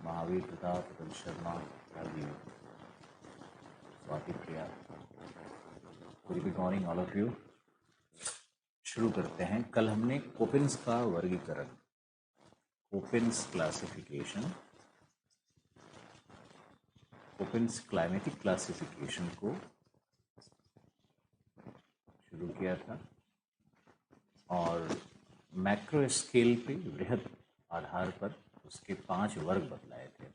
Mahavir Pratap, Atul Sharma, Rajiv, Swati Priya, good morning all of you. शुरू करते हैं। कल हमने कोपिन्स का वर्गीकरण, Koppen's classification, Koppen's climatic classification को शुरू किया था और मैक्रो स्केल पे बृहद आधार पर उसके 5 वर्ग बतलाए थे।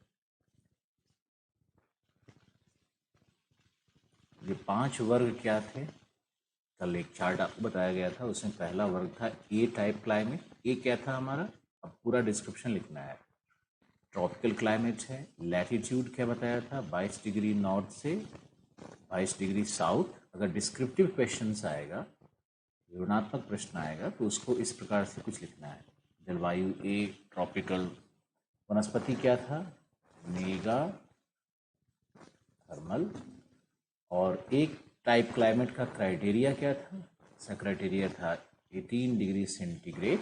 ये 5 वर्ग क्या थे? कल एक चार्ट आपको बताया गया था, उसमें पहला वर्ग था ए टाइप क्लाइमेट। ए क्या था हमारा? अब पूरा डिस्क्रिप्शन लिखना है। ट्रॉपिकल क्लाइमेट है। लैटिट्यूड क्या बताया था? 22 डिग्री नॉर्थ से 22 डिग्री साउथ। अगर डिस्क्रिप्टिव क्वेश्चंस आएगा, विवरणात्मक प्रश्न आएगा, तो उसको इस प्रकार से कुछ लिखना है। जलवायु ए ट्रॉपिकल। वनस्पति क्या था? Mega thermal. और एक टाइप क्लाइमेट का क्राइटेरिया क्या था? इसका क्राइटेरिया था 18 degree centigrade,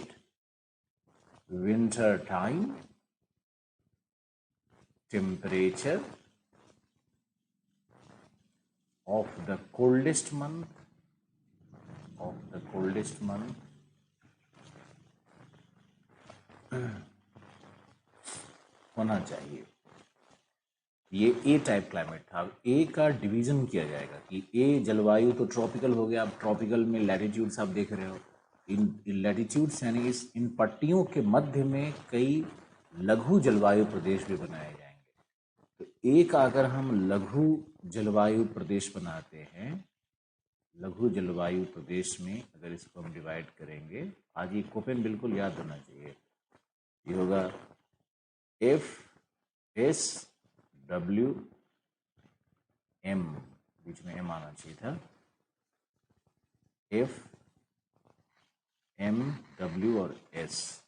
winter time, temperature of the coldest month होना चाहिए। ये ए टाइप क्लाइमेट था। ए का डिवीजन किया जाएगा कि ए जलवायु तो ट्रॉपिकल हो गया। अब ट्रॉपिकल में लैटिट्यूड्स आप देख रहे हो, इन लैटिट्यूड्स यानी इन पट्टियों के मध्य में कई लघु जलवायु प्रदेश भी बनाए जाएंगे। तो ए का अगर हम लघु जलवायु प्रदेश बनाते हैं, लघु जलवायु प्रदेश में अगर इसको हम डिवाइड करेंगे, आज ये कोपेन बिल्कुल याद होना चाहिए। ये होगा FSW M, बीच में M आना चाहिए था। FMW और S,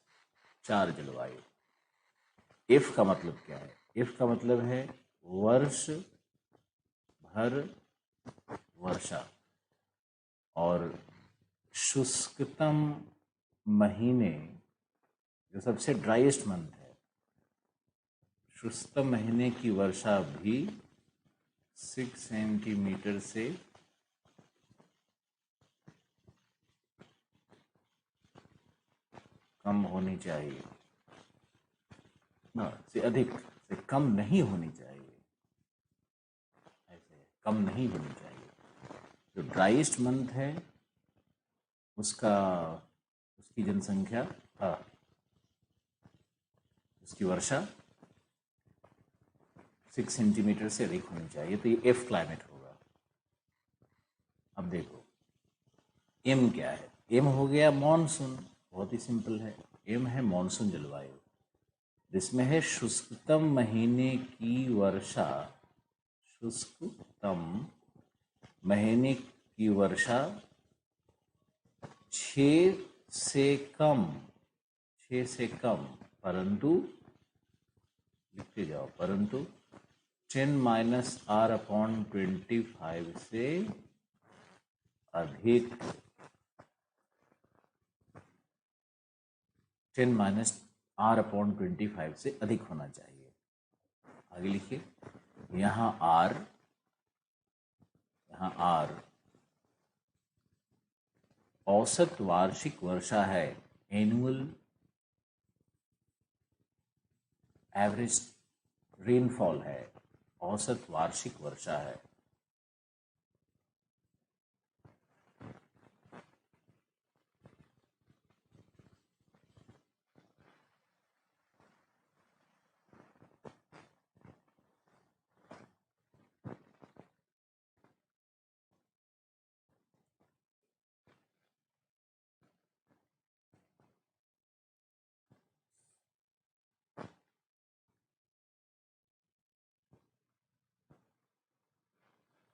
4 जलवायु। F का मतलब क्या है? F का मतलब है वर्ष भर वर्षा। और शुष्कतम महीने, जो सबसे ड्राइएस्ट मंथ है, शुष्कतम महीने की वर्षा भी 6 सेंटीमीटर से कम होनी चाहिए, ना से अधिक, से कम नहीं होनी चाहिए, ऐसे कम नहीं होनी चाहिए। जो ड्राइएस्ट मंथ है उसकी जनसंख्या, उसकी वर्षा 6 सेंटीमीटर से अधिक होनी चाहिए। तो ये एफ क्लाइमेट होगा। अब देखो एम क्या है? एम हो गया मॉनसून। बहुत ही सिंपल है। एम है मॉनसून जलवायु, जिसमें है शुष्कतम महीने की वर्षा, शुष्कतम महीने की वर्षा 6 से कम, परंतु लिखते जाओ, परंतु 10-R/25 से अधिक, 10-R/25 से अधिक होना चाहिए। आगे लिखिए। यहाँ R औसत वार्षिक वर्षा है, एनुअल एवरेज रेनफॉल है, औसत वार्षिक वर्षा है।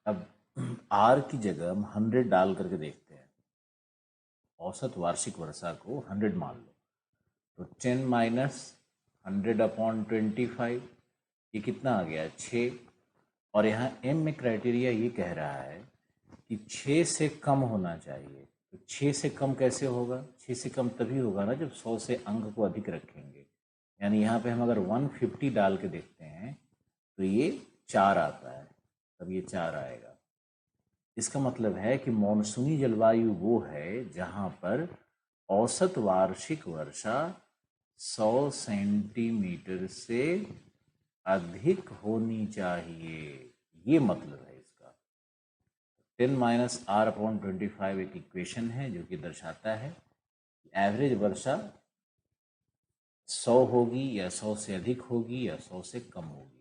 अब R की जगह हम 100 डाल करके देखते हैं। औसत वार्षिक वर्षा को 100 मान लो, तो 10-100/25, ये कितना आ गया? 6। और यहाँ M में क्राइटेरिया ये कह रहा है कि 6 से कम होना चाहिए। तो 6 से कम कैसे होगा? 6 से कम तभी होगा ना जब 100 से अंक को अधिक रखेंगे। यानी यहाँ पे हम अगर 150 डाल के देखते हैं तो ये 4 आता है, तब ये 4 आएगा। इसका मतलब है कि मॉनसूनी जलवायु वो है जहाँ पर औसत वार्षिक वर्षा 100 सेंटीमीटर से अधिक होनी चाहिए, ये मतलब है इसका। 10 - r/25 एक इक्वेशन है जो कि दर्शाता है एवरेज वर्षा 100 होगी या 100 से अधिक होगी या 100 से कम होगी।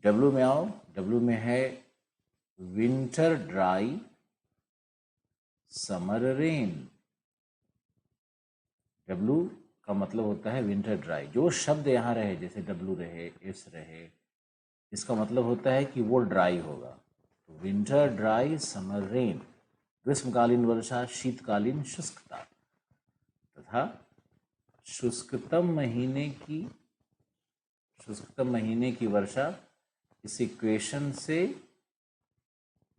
डब्ल्यू में आओ, डब्ल्यू में है winter dry summer rain. W का मतलब होता है विंटर ड्राई। जो शब्द यहाँ रहे, जैसे डब्ल्यू रहे, एस रहे, इसका मतलब होता है कि वो ड्राई होगा। तो विंटर ड्राई समर रेन, ग्रीष्मकालीन वर्षा, शीतकालीन शुष्कता, तथा शुष्कतम महीने की वर्षा इस इक्वेशन से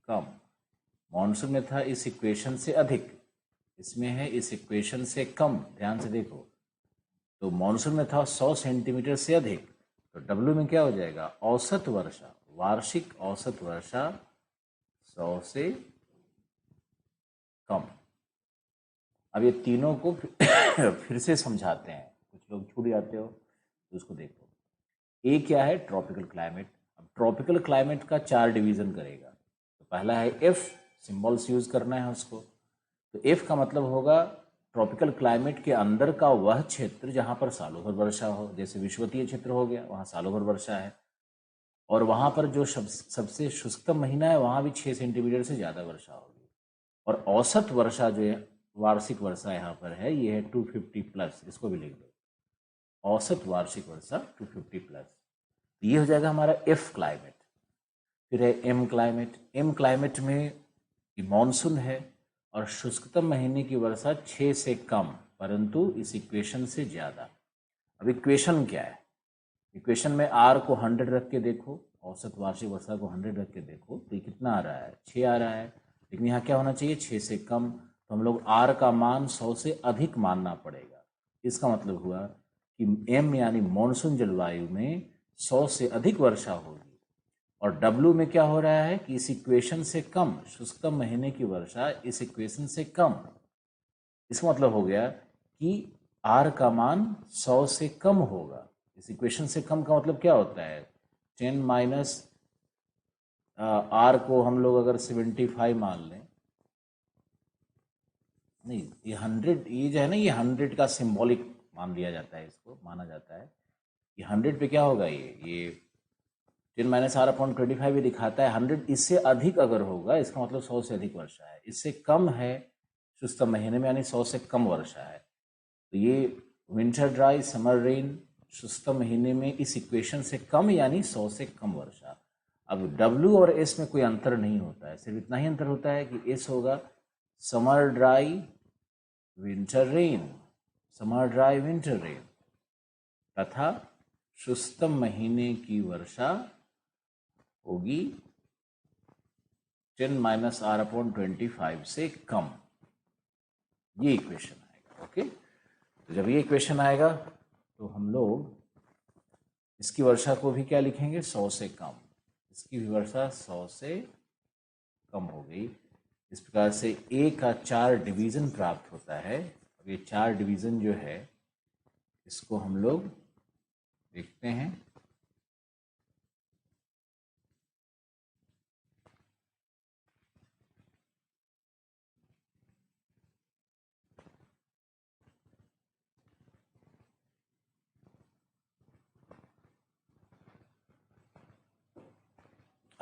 कम। मॉनसून में था इस इक्वेशन से अधिक, इसमें है इस इक्वेशन से कम। ध्यान से देखो, तो मॉनसून में था 100 सेंटीमीटर से अधिक, तो डब्ल्यू में क्या हो जाएगा, औसत वर्षा, वार्षिक औसत वर्षा 100 से कम। अब ये तीनों को फिर से समझाते हैं, कुछ लोग छूट जाते हो तो उसको देखो। ए क्या है, ट्रॉपिकल क्लाइमेट। अब ट्रॉपिकल क्लाइमेट का 4 डिवीजन करेगा। तो पहला है एफ, सिंबल्स यूज करना है उसको। तो एफ का मतलब होगा ट्रॉपिकल क्लाइमेट के अंदर का वह क्षेत्र जहां पर सालों भर वर्षा हो, जैसे विषुवतीय क्षेत्र हो गया, वहां सालों भर वर्षा है। और वहां पर जो सबसे शुष्कतम महीना है वहां भी 6 सेंटीमीटर से ज़्यादा वर्षा होगी। और औसत वर्षा जो है, वार्षिक वर्षा यहाँ पर है, ये है 250 प्लस, इसको भी लिख दो, औसत वार्षिक वर्षा 250 प्लस। ये हो जाएगा हमारा एफ क्लाइमेट। फिर है एम क्लाइमेट। एम क्लाइमेट में मॉनसून है और शुष्कतम महीने की वर्षा 6 से कम, परंतु इस इक्वेशन से ज़्यादा। अब इक्वेशन क्या है, इक्वेशन में आर को 100 रख के देखो, औसत वार्षिक वर्षा को 100 रख के देखो, तो ये कितना आ रहा है, 6 आ रहा है। लेकिन यहाँ क्या होना चाहिए, 6 से कम। तो हम लोग आर का मान 100 से अधिक मानना पड़ेगा। इसका मतलब हुआ कि एम यानी मॉनसून जलवायु में 100 से अधिक वर्षा होगी। और डब्ल्यू में क्या हो रहा है कि इस इक्वेशन से कम, शुष्कतम महीने की वर्षा इस इक्वेशन से कम। इसका मतलब हो गया कि आर का मान 100 से कम होगा। इस इक्वेशन से कम का मतलब क्या होता है, 10 माइनस आर को हम लोग अगर 75 मान लें, नहीं ये 100, ये जो है ना, ये 100 का सिंबॉलिक मान लिया जाता है, इसको माना जाता है कि 100 पे क्या होगा, ये 10 - r/25 ये दिखाता है 100। इससे अधिक अगर होगा इसका मतलब 100 से अधिक वर्षा है, इससे कम है शुष्कतम महीने में यानी 100 से कम वर्षा है। तो ये विंटर ड्राई समर रेन शुष्कतम महीने में इस इक्वेशन से कम यानी 100 से कम वर्षा। अब डब्ल्यू और एस में कोई अंतर नहीं होता है, सिर्फ इतना ही अंतर होता है कि एस होगा summer dry winter rain, summer dry winter rain, तथा शुष्कतम महीने की वर्षा होगी 10 - r/25 से कम। ये इक्वेशन आएगा। ओके, तो जब ये इक्वेशन आएगा तो हम लोग इसकी वर्षा को भी क्या लिखेंगे, 100 से कम। इसकी भी वर्षा 100 से कम हो गई। इस प्रकार से ए का 4 डिवीज़न प्राप्त होता है। अब ये 4 डिवीज़न जो है इसको हम लोग देखते हैं।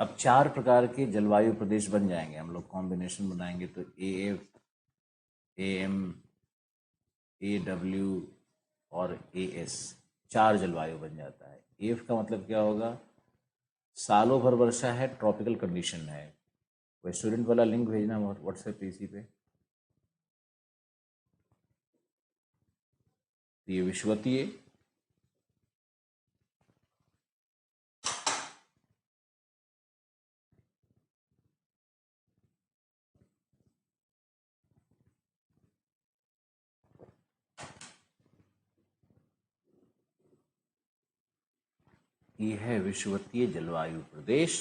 अब 4 प्रकार के जलवायु प्रदेश बन जाएंगे, हम लोग कॉम्बिनेशन बनाएंगे तो A F, A M, A W और ए एस, 4 जलवायु बन जाता है। एफ का मतलब क्या होगा, सालों भर वर्षा है, ट्रॉपिकल कंडीशन है। कोई स्टूडेंट वाला लिंक भेजना व्हाट्सएप पे, इसी पे। तो ये विषुवतीय, ये है विषुवतीय जलवायु प्रदेश।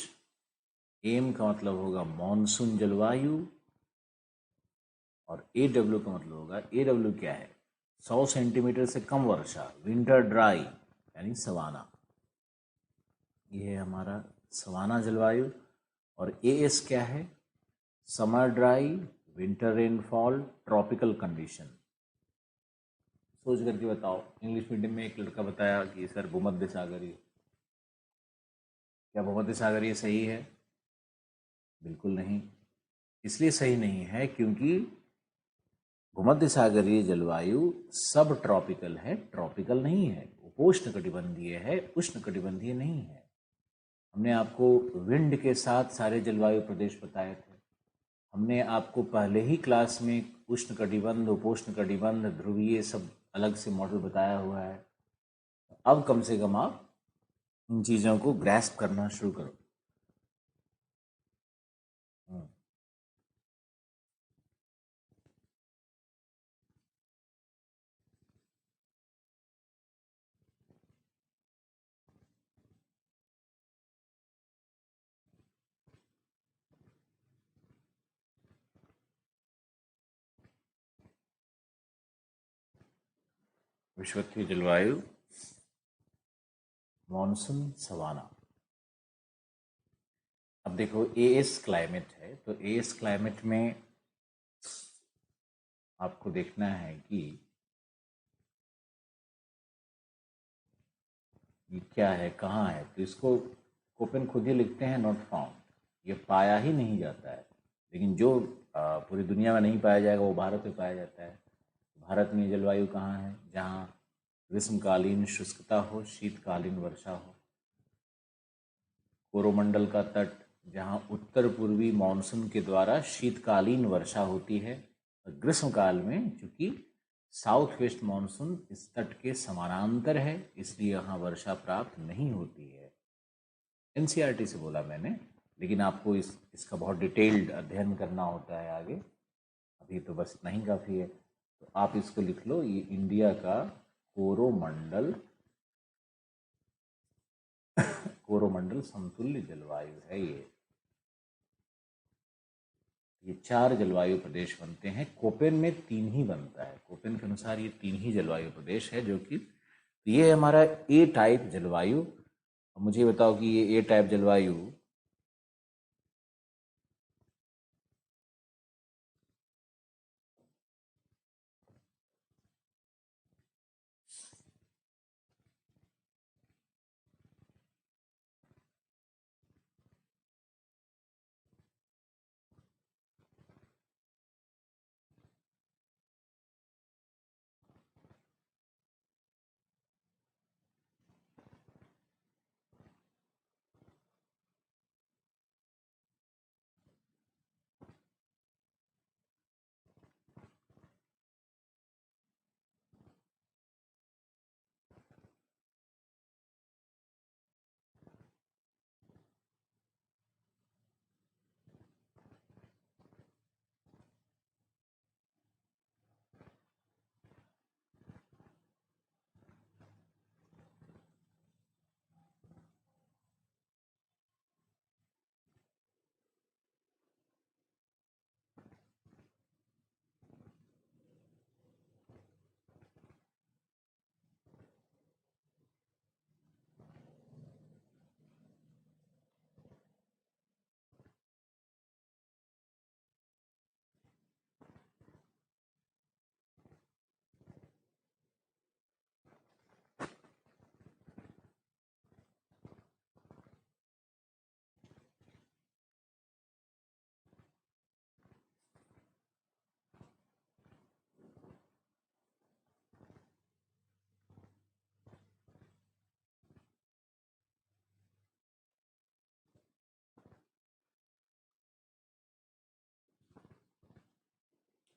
एम का मतलब होगा मॉनसून जलवायु और AW का मतलब होगा, AW क्या है, 100 सेंटीमीटर से कम वर्षा, विंटर ड्राई यानी सवाना। ये है हमारा सवाना जलवायु। और AS क्या है, summer dry, winter rainfall, tropical condition. सोच करके बताओ। इंग्लिश मीडियम में एक लड़का बताया कि सर भूमध्य सागरीय, क्या भूमध्य सागरीय सही है? बिल्कुल नहीं। इसलिए सही नहीं है क्योंकि भूमध्य सागरीय जलवायु सब ट्रॉपिकल है, ट्रॉपिकल नहीं है। उपोष्ण कटिबंधीय है, उष्ण कटिबंधीय नहीं है। हमने आपको विंड के साथ सारे जलवायु प्रदेश बताए थे। हमने आपको पहले ही क्लास में उष्ण कटिबंध, उपोष्ण कटिबंध, ध्रुवीय सब अलग से मॉडल बताया हुआ है। अब कम से कम आप इन चीज़ों को ग्रैस्प करना शुरू करो। विषुवतीय जलवायु, मॉनसून, सवाना। अब देखो AS क्लाइमेट है, तो AS क्लाइमेट में आपको देखना है कि ये क्या है, कहाँ है। तो इसको कोपेन खुद ही लिखते हैं नॉट फाउंड, ये पाया ही नहीं जाता है। लेकिन जो पूरी दुनिया में नहीं पाया जाएगा वो भारत में पाया जाता है। भारत में जलवायु कहाँ है, जहाँ ग्रीष्मकालीन शुष्कता हो, शीतकालीन वर्षा हो। कोरोमंडल का तट, जहाँ उत्तर पूर्वी मानसून के द्वारा शीतकालीन वर्षा होती है। ग्रीष्मकाल में चूंकि साउथ वेस्ट मानसून इस तट के समानांतर है, इसलिए यहाँ वर्षा प्राप्त नहीं होती है। NCERT से बोला मैंने, लेकिन आपको इसका बहुत डिटेल्ड अध्ययन करना होता है आगे। अभी तो बस इतना ही काफ़ी है। तो आप इसको लिख लो, ये इंडिया का कोरोमंडल कोरोमंडल समतुल्य जलवायु है। ये 4 जलवायु प्रदेश बनते हैं। कोपेन में 3 ही बनता है। कोपेन के अनुसार ये 3 ही जलवायु प्रदेश है, जो कि ये हमारा A टाइप जलवायु। मुझे बताओ कि ये A टाइप जलवायु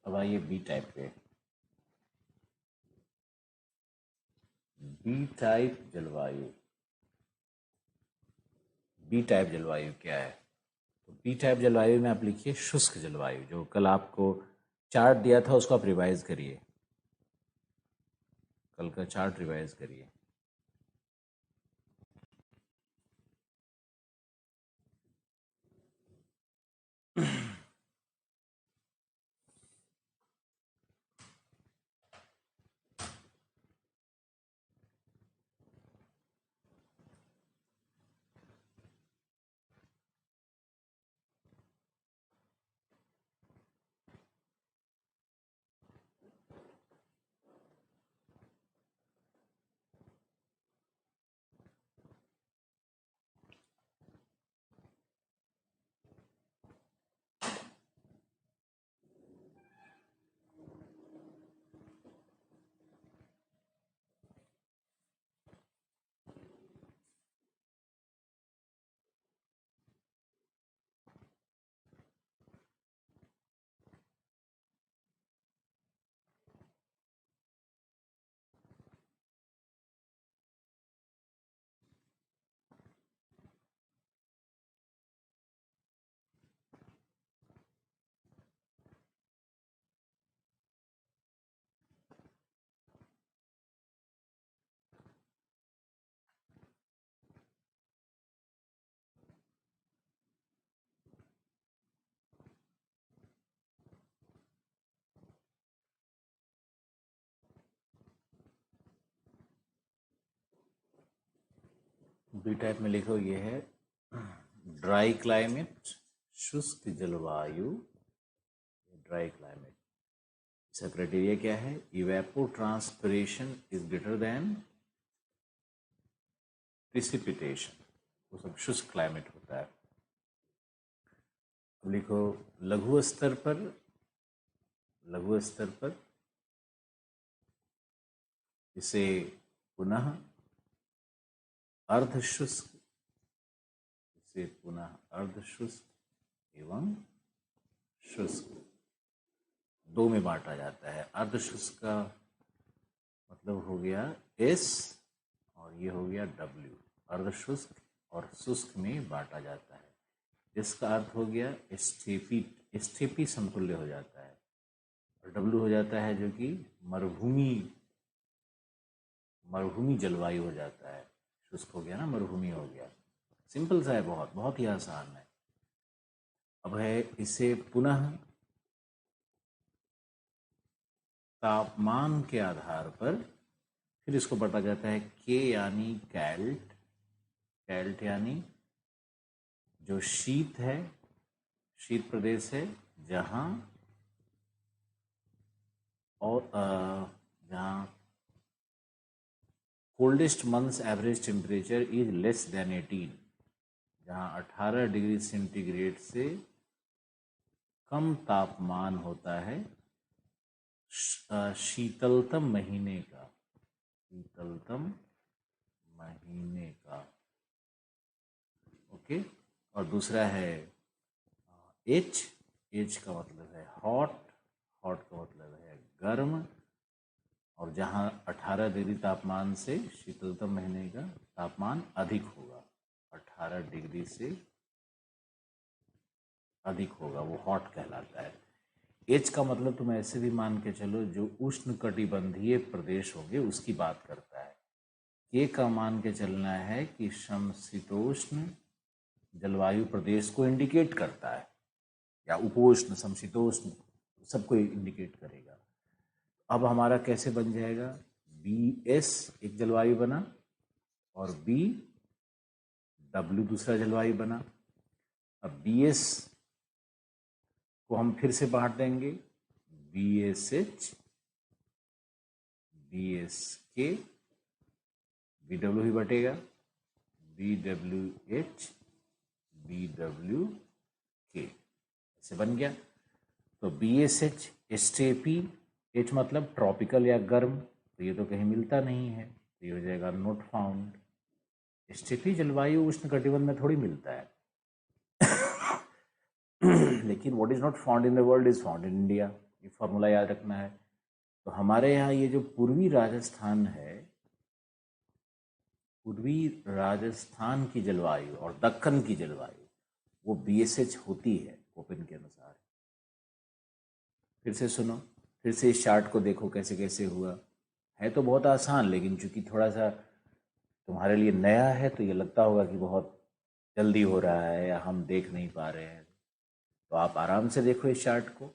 अब आइए B टाइप पे। B टाइप जलवायु, B टाइप जलवायु क्या है? तो B टाइप जलवायु में आप लिखिए शुष्क जलवायु। जो कल आपको चार्ट दिया था उसको आप रिवाइज करिए, कल का चार्ट रिवाइज करिए। बी टाइप में लिखो, ये है ड्राई क्लाइमेट, शुष्क जलवायु, ड्राई क्लाइमेट। इसका क्राइटेरिया क्या है? Evapotranspiration is greater than precipitation, वो सब शुष्क क्लाइमेट होता है। अब लिखो लघु स्तर पर, लघु स्तर पर इसे पुनः अर्धशुष्क, इसे पुनः अर्धशुष्क एवं शुष्क दो में बांटा जाता है। अर्धशुष्क का मतलब हो गया S और ये हो गया W। अर्धशुष्क और शुष्क में बांटा जाता है, जिसका अर्थ हो गया स्टेपी समतुल्य हो जाता है, और W हो जाता है जो कि मरुभूमि जलवायु हो जाता है। शुष्क हो गया ना, मरुभूमि हो गया। सिंपल सा है, बहुत बहुत ही आसान है। अब है इसे पुनः तापमान के आधार पर फिर इसको बांटा जाता है के यानी कैल्ट, कैल्ट यानी जो शीत है, शीत प्रदेश है जहाँ और जहाँ coldest months average temperature is less than 18, जहाँ 18 डिग्री सेंटीग्रेड से कम तापमान होता है शीतलतम महीने का, शीतलतम महीने का। ओके। और दूसरा है एच, एच का मतलब है हॉट, हॉट का मतलब है गर्म, और जहाँ 18 डिग्री तापमान से शीतलतम महीने का तापमान अधिक होगा, 18 डिग्री से अधिक होगा, वो हॉट कहलाता है। एच का मतलब तुम ऐसे भी मान के चलो जो उष्ण कटिबंधीय प्रदेश होंगे उसकी बात करता है। के का मान के चलना है कि समशीतोष्ण जलवायु प्रदेश को इंडिकेट करता है, या उपोष्ण, समशीतोष्ण सबको इंडिकेट करेगा। अब हमारा कैसे बन जाएगा? बी एस एक जलवायु बना और बी डब्ल्यू दूसरा जलवायु बना। अब बी एस को हम फिर से बांट देंगे, B S H, B S K, B W ही बटेगा, B W H, B W K, ऐसे बन गया। तो B S H steppe, H मतलब ट्रॉपिकल या गर्म, तो ये तो कहीं मिलता नहीं है, तो ये हो जाएगा नॉट फाउंड। स्टेपी जलवायु उष्ण कटिबंध में थोड़ी मिलता है लेकिन what is not found in the world is found in India, ये फॉर्मूला याद रखना है। तो हमारे यहाँ ये जो पूर्वी राजस्थान है, पूर्वी राजस्थान की जलवायु और दक्कन की जलवायु वो BSH होती है कोपेन के अनुसार। फिर से सुनो, फिर से इस चार्ट को देखो कैसे कैसे हुआ है। तो बहुत आसान, लेकिन चूंकि थोड़ा सा तुम्हारे लिए नया है तो ये लगता होगा कि बहुत जल्दी हो रहा है या हम देख नहीं पा रहे हैं। तो आप आराम से देखो इस चार्ट को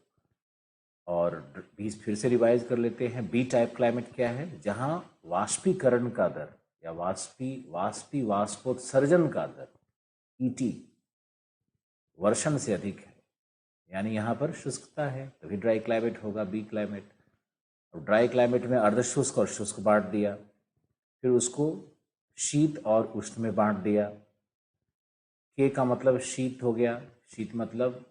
और बीस फिर से रिवाइज कर लेते हैं। बी टाइप क्लाइमेट क्या है? जहां वाष्पीकरण का दर या वाष्पोत्सर्जन का दर ईटी वर्षण से अधिक है, यानी यहाँ पर शुष्कता है, तभी ड्राई क्लाइमेट होगा बी क्लाइमेट। अब ड्राई क्लाइमेट में अर्धशुष्क और शुष्क बांट दिया, फिर उसको शीत और उष्ण में बांट दिया। के का मतलब शीत हो गया, शीत मतलब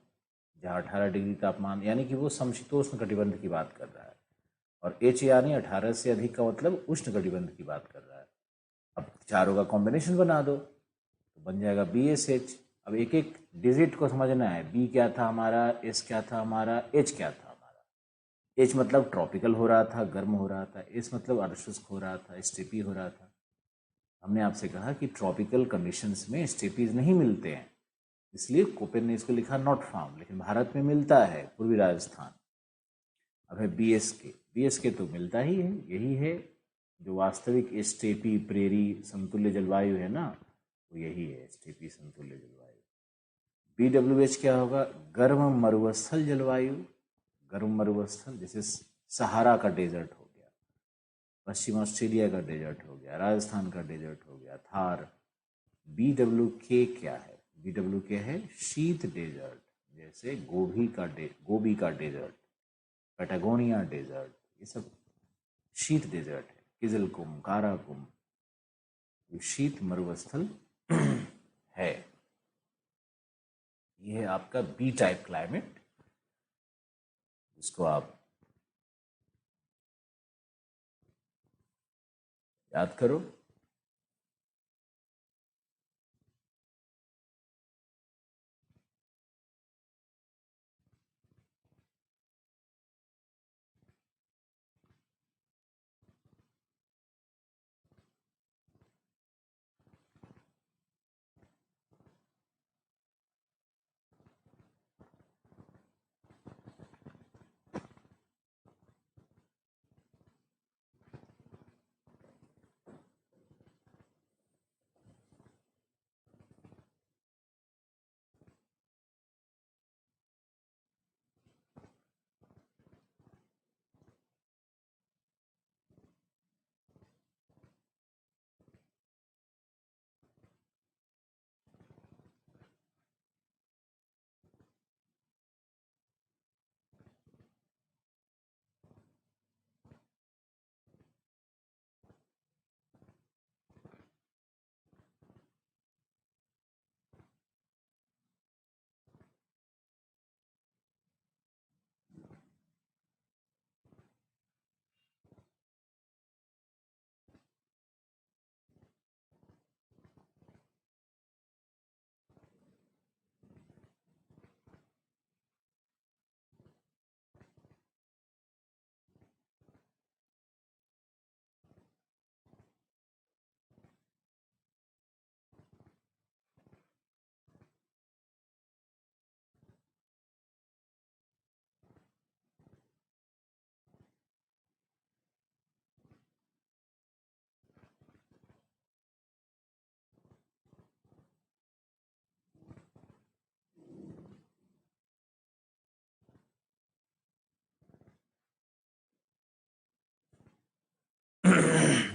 जहाँ 18 डिग्री तापमान, यानी कि वो समशीतोष्ण कटिबंध की बात कर रहा है। और एच यानी 18 से अधिक का मतलब उष्ण कटिबंध की बात कर रहा है। अब चारों का कॉम्बिनेशन बना दो तो बन जाएगा BSH। अब एक एक डिजिट को समझना है, बी क्या था हमारा, एस क्या था हमारा, एच क्या था हमारा। एच मतलब ट्रॉपिकल हो रहा था, गर्म हो रहा था। एस मतलब अर्धशुष्क हो रहा था, स्टेपी हो रहा था। हमने आपसे कहा कि ट्रॉपिकल कंडीशंस में स्टेपीज नहीं मिलते हैं, इसलिए कोपेन ने इसको लिखा नॉट फाउंड, लेकिन भारत में मिलता है, पूर्वी राजस्थान। अब है BSK तो मिलता ही है, यही है जो वास्तविक स्टेपी प्रेरी समतुल्य जलवायु है ना, वो यही है स्टेपी समतुल्य जलवायु। BWH क्या होगा? गर्म मरुस्थल जलवायु। गर्म मरुस्थल जैसे सहारा का डेजर्ट हो गया, पश्चिम ऑस्ट्रेलिया का डेजर्ट हो गया, राजस्थान का डेजर्ट हो गया, थार। BWK क्या है? BWK है शीत डेजर्ट, जैसे गोबी का डेजर्ट, पैटागोनिया डेजर्ट, ये सब शीत डेजर्ट है। किजलकुम, काराकुम, ये शीत मरुस्थल है। ये है आपका बी टाइप क्लाइमेट, इसको आप याद करो।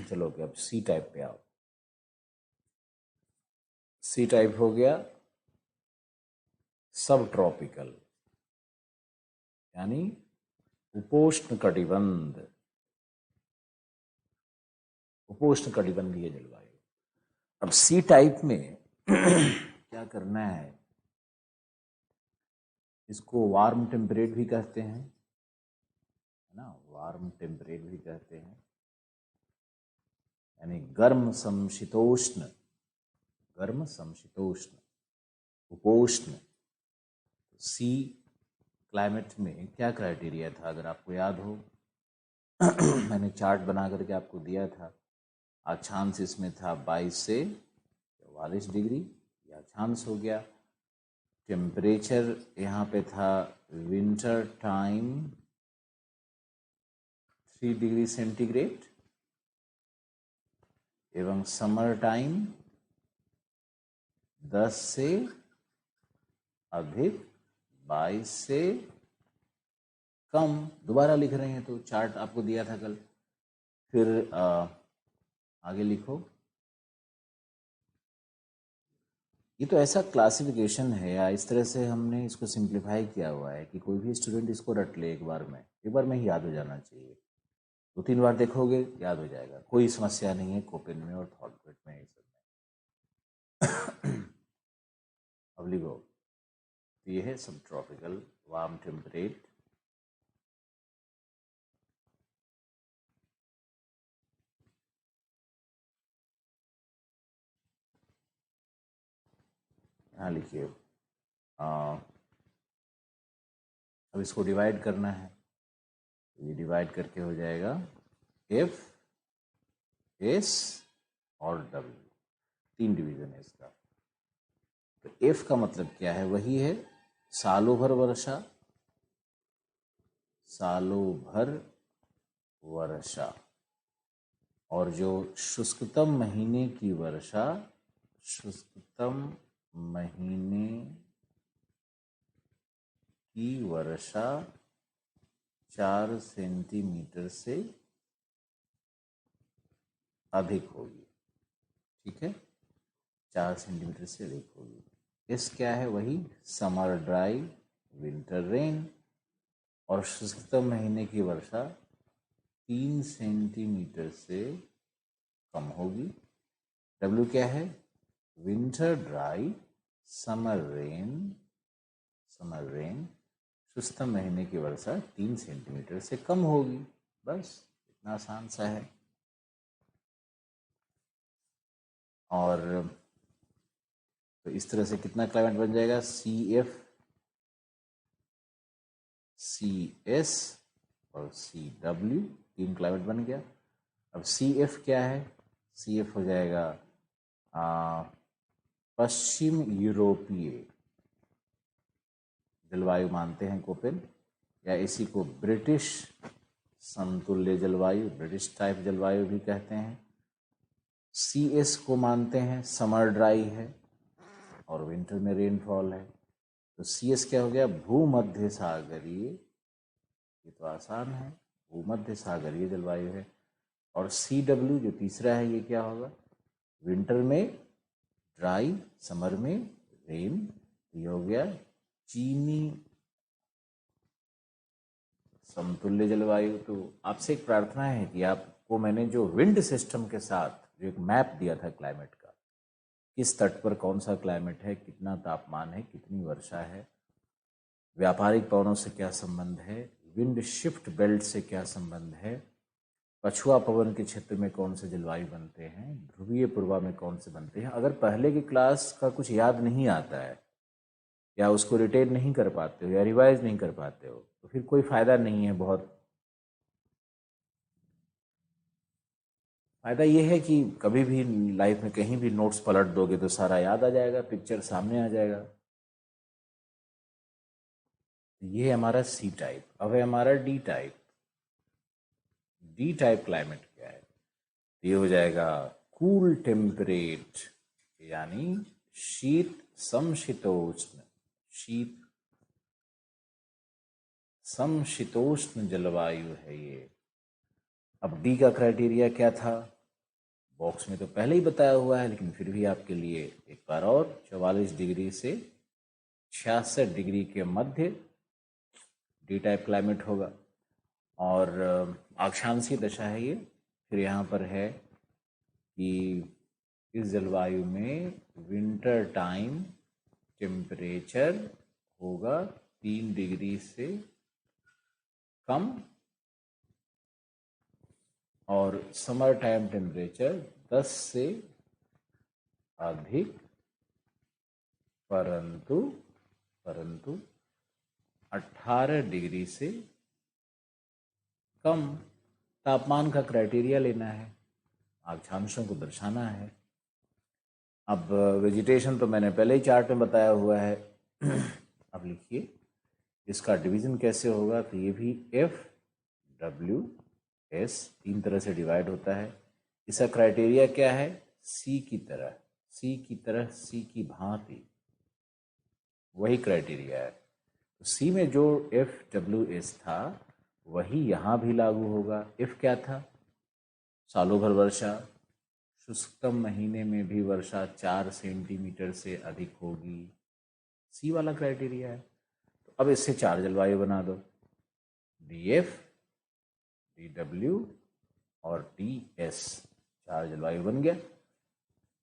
चलो अब सी टाइप पे आओ। सी टाइप हो गया सब ट्रॉपिकल, यानी उपोष्ण कटिबंध, उपोष्ण कटिबंधीय जलवायु। अब सी टाइप में क्या करना है, इसको वार्म टेम्परेट भी कहते हैं, है ना, वार्म टेम्परेट भी कहते हैं, यानी गर्म समशीतोष्ण, गर्म समशीतोष्ण, उपोष्ण। सी क्लाइमेट में क्या क्राइटेरिया था, अगर आपको याद हो मैंने चार्ट बना करके आपको दिया था। अक्षांश इसमें था 22 से 44 डिग्री, यह अक्षांश हो गया। टेम्परेचर यहाँ पे था विंटर टाइम 3 डिग्री सेंटीग्रेड एवं समर टाइम 10 से अधिक 22 से कम, दोबारा लिख रहे हैं तो चार्ट आपको दिया था कल। फिर आगे लिखो। ये तो ऐसा क्लासिफिकेशन है या इस तरह से हमने इसको सिंप्लीफाई किया हुआ है कि कोई भी स्टूडेंट इसको रट ले एक बार में ही याद हो जाना चाहिए। 2-3 बार देखोगे याद हो जाएगा, कोई समस्या नहीं है कोपेन में और थॉटग्रिड में ये सब में। अब लिखो, तो ये है सब ट्रॉपिकल वार्म टेम्परेट यहाँ लिखिए। अब इसको डिवाइड करना है, ये डिवाइड करके हो जाएगा एफ एस और डब्ल्यू, 3 डिवीजन है इसका। तो एफ का मतलब क्या है, वही है सालों भर वर्षा, सालों भर वर्षा, और जो शुष्कतम महीने की वर्षा, शुष्कतम महीने की वर्षा 4 सेंटीमीटर से अधिक होगी। ठीक है, 4 सेंटीमीटर से अधिक होगी। इस क्या है, वही समर ड्राई विंटर रेन, और शुष्कतम महीने की वर्षा 3 सेंटीमीटर से कम होगी। डब्ल्यू क्या है, winter dry summer rain, summer rain, शुष्कतम महीने की वर्षा 3 सेंटीमीटर से कम होगी। बस इतना आसान सा है। और तो इस तरह से कितना क्लाइमेट बन जाएगा, सी एफ, सी एस और सी डब्ल्यू, 3 क्लाइमेट बन गया। अब सी एफ क्या है, सी एफ हो जाएगा पश्चिम यूरोपीय जलवायु मानते हैं कोपेन, या इसी को ब्रिटिश समतुल्य जलवायु, ब्रिटिश टाइप जलवायु भी कहते हैं। सी एस को मानते हैं समर ड्राई है और विंटर में रेनफॉल है। तो सी एस क्या हो गया, भूमध्य सागरीय, ये तो आसान है, भूमध्य सागरीय जलवायु है। और सी डब्ल्यू जो तीसरा है, ये क्या होगा, विंटर में ड्राई, समर में रेन, ये हो गया चीनी समतुल्य जलवायु। तो आपसे एक प्रार्थना है कि आपको मैंने जो विंड सिस्टम के साथ जो एक मैप दिया था क्लाइमेट का, किस तट पर कौन सा क्लाइमेट है, कितना तापमान है, कितनी वर्षा है, व्यापारिक पवनों से क्या संबंध है, विंड शिफ्ट बेल्ट से क्या संबंध है, पछुआ पवन के क्षेत्र में कौन से जलवायु बनते हैं, ध्रुवीय पूर्वा में कौन से बनते हैं। अगर पहले की क्लास का कुछ याद नहीं आता है या उसको रिटेन नहीं कर पाते हो या रिवाइज नहीं कर पाते हो, तो फिर कोई फायदा नहीं है। बहुत फायदा ये है कि कभी भी लाइफ में कहीं भी नोट्स पलट दोगे तो सारा याद आ जाएगा, पिक्चर सामने आ जाएगा। ये हमारा सी टाइप। अब है हमारा D type. D type climate क्या है, ये हो जाएगा कूल टेम्परेट, यानी शीत समशीतोष्ण, शीत समशीतोष्ण जलवायु है ये। अब डी का क्राइटेरिया क्या था, बॉक्स में तो पहले ही बताया हुआ है, लेकिन फिर भी आपके लिए एक बार और, 44 डिग्री से 66 डिग्री के मध्य डी टाइप क्लाइमेट होगा। और अक्षांशीय दशा है ये। फिर यहाँ पर है कि इस जलवायु में विंटर टाइम टेम्परेचर होगा 3 डिग्री से कम, और समर टाइम टेम्परेचर 10 से अधिक, परंतु 18 डिग्री से कम। तापमान का क्राइटेरिया लेना है, अक्षांशों को दर्शाना है। अब वेजिटेशन तो मैंने पहले ही चार्ट में बताया हुआ है। अब लिखिए इसका डिवीजन कैसे होगा, तो ये भी एफ डब्ल्यू एस 3 तरह से डिवाइड होता है। इसका क्राइटेरिया क्या है, सी की तरह, सी की तरह, सी की भांति, वही क्राइटेरिया है। सी में जो एफ डब्ल्यू एस था वही यहाँ भी लागू होगा। एफ क्या था? सालों भर वर्षा, शुष्कतम महीने में भी वर्षा 4 सेंटीमीटर से अधिक होगी, सी वाला क्राइटेरिया है। तो अब इससे 4 जलवायु बना दो, डी एफ, डी डब्ल्यू और डी एस, 4 जलवायु बन गया।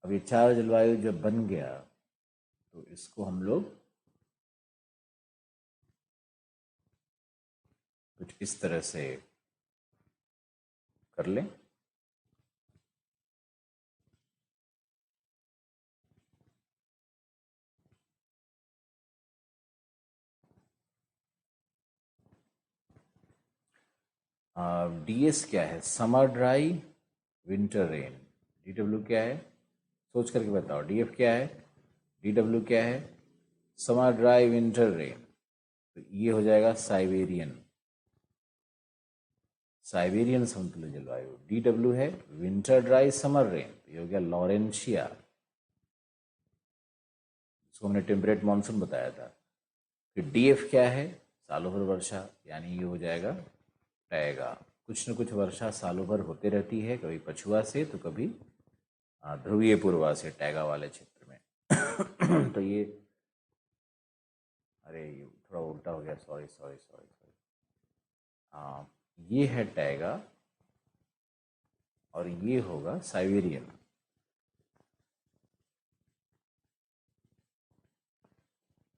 अब ये 4 जलवायु जब बन गया तो इसको हम लोग कुछ इस तरह से कर लें। डीएस क्या है? Summer dry winter rain. DW क्या है? सोच करके बताओ। डीएफ क्या है? डीडब्ल्यू क्या है? Summer dry winter rain. तो ये हो जाएगा साइबेरियन, साइबेरियन समतुल्य जलवायु। डीडब्ल्यू है विंटर ड्राई समर रेन, तो ये हो गया लॉरेंशिया, इसको हमने टेम्परेट मानसून बताया था। फिर डीएफ क्या है? सालों भर वर्षा, यानी ये हो जाएगा टैगा। कुछ न कुछ वर्षा सालों भर होते रहती है, कभी पछुआ से तो कभी ध्रुवीय पूर्वा से, टैगा वाले क्षेत्र में। तो ये, अरे ये थोड़ा उल्टा हो गया, सॉरी सॉरी सॉरी सॉरी। ये है टैगा और ये होगा साइबेरियन।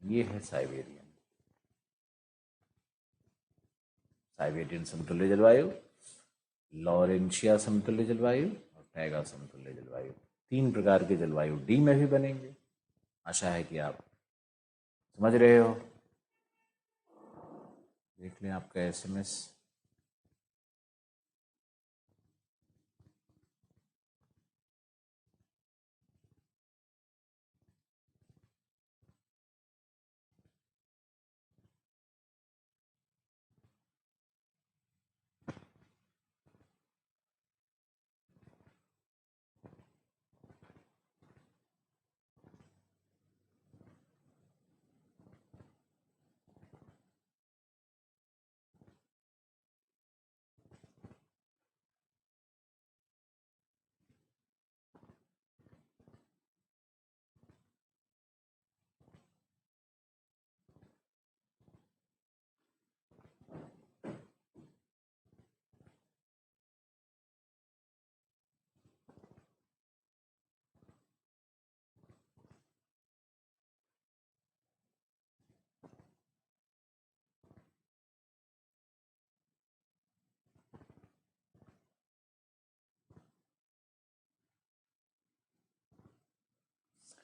ये है साइबेरियन, साइबेरियन समतुल्य जलवायु, लॉरेंशिया समतुल्य जलवायु और टैगा समतुल्य जलवायु। 3 प्रकार के जलवायु डी में भी बनेंगे। आशा है कि आप समझ रहे हो। देख लें आपका SMS.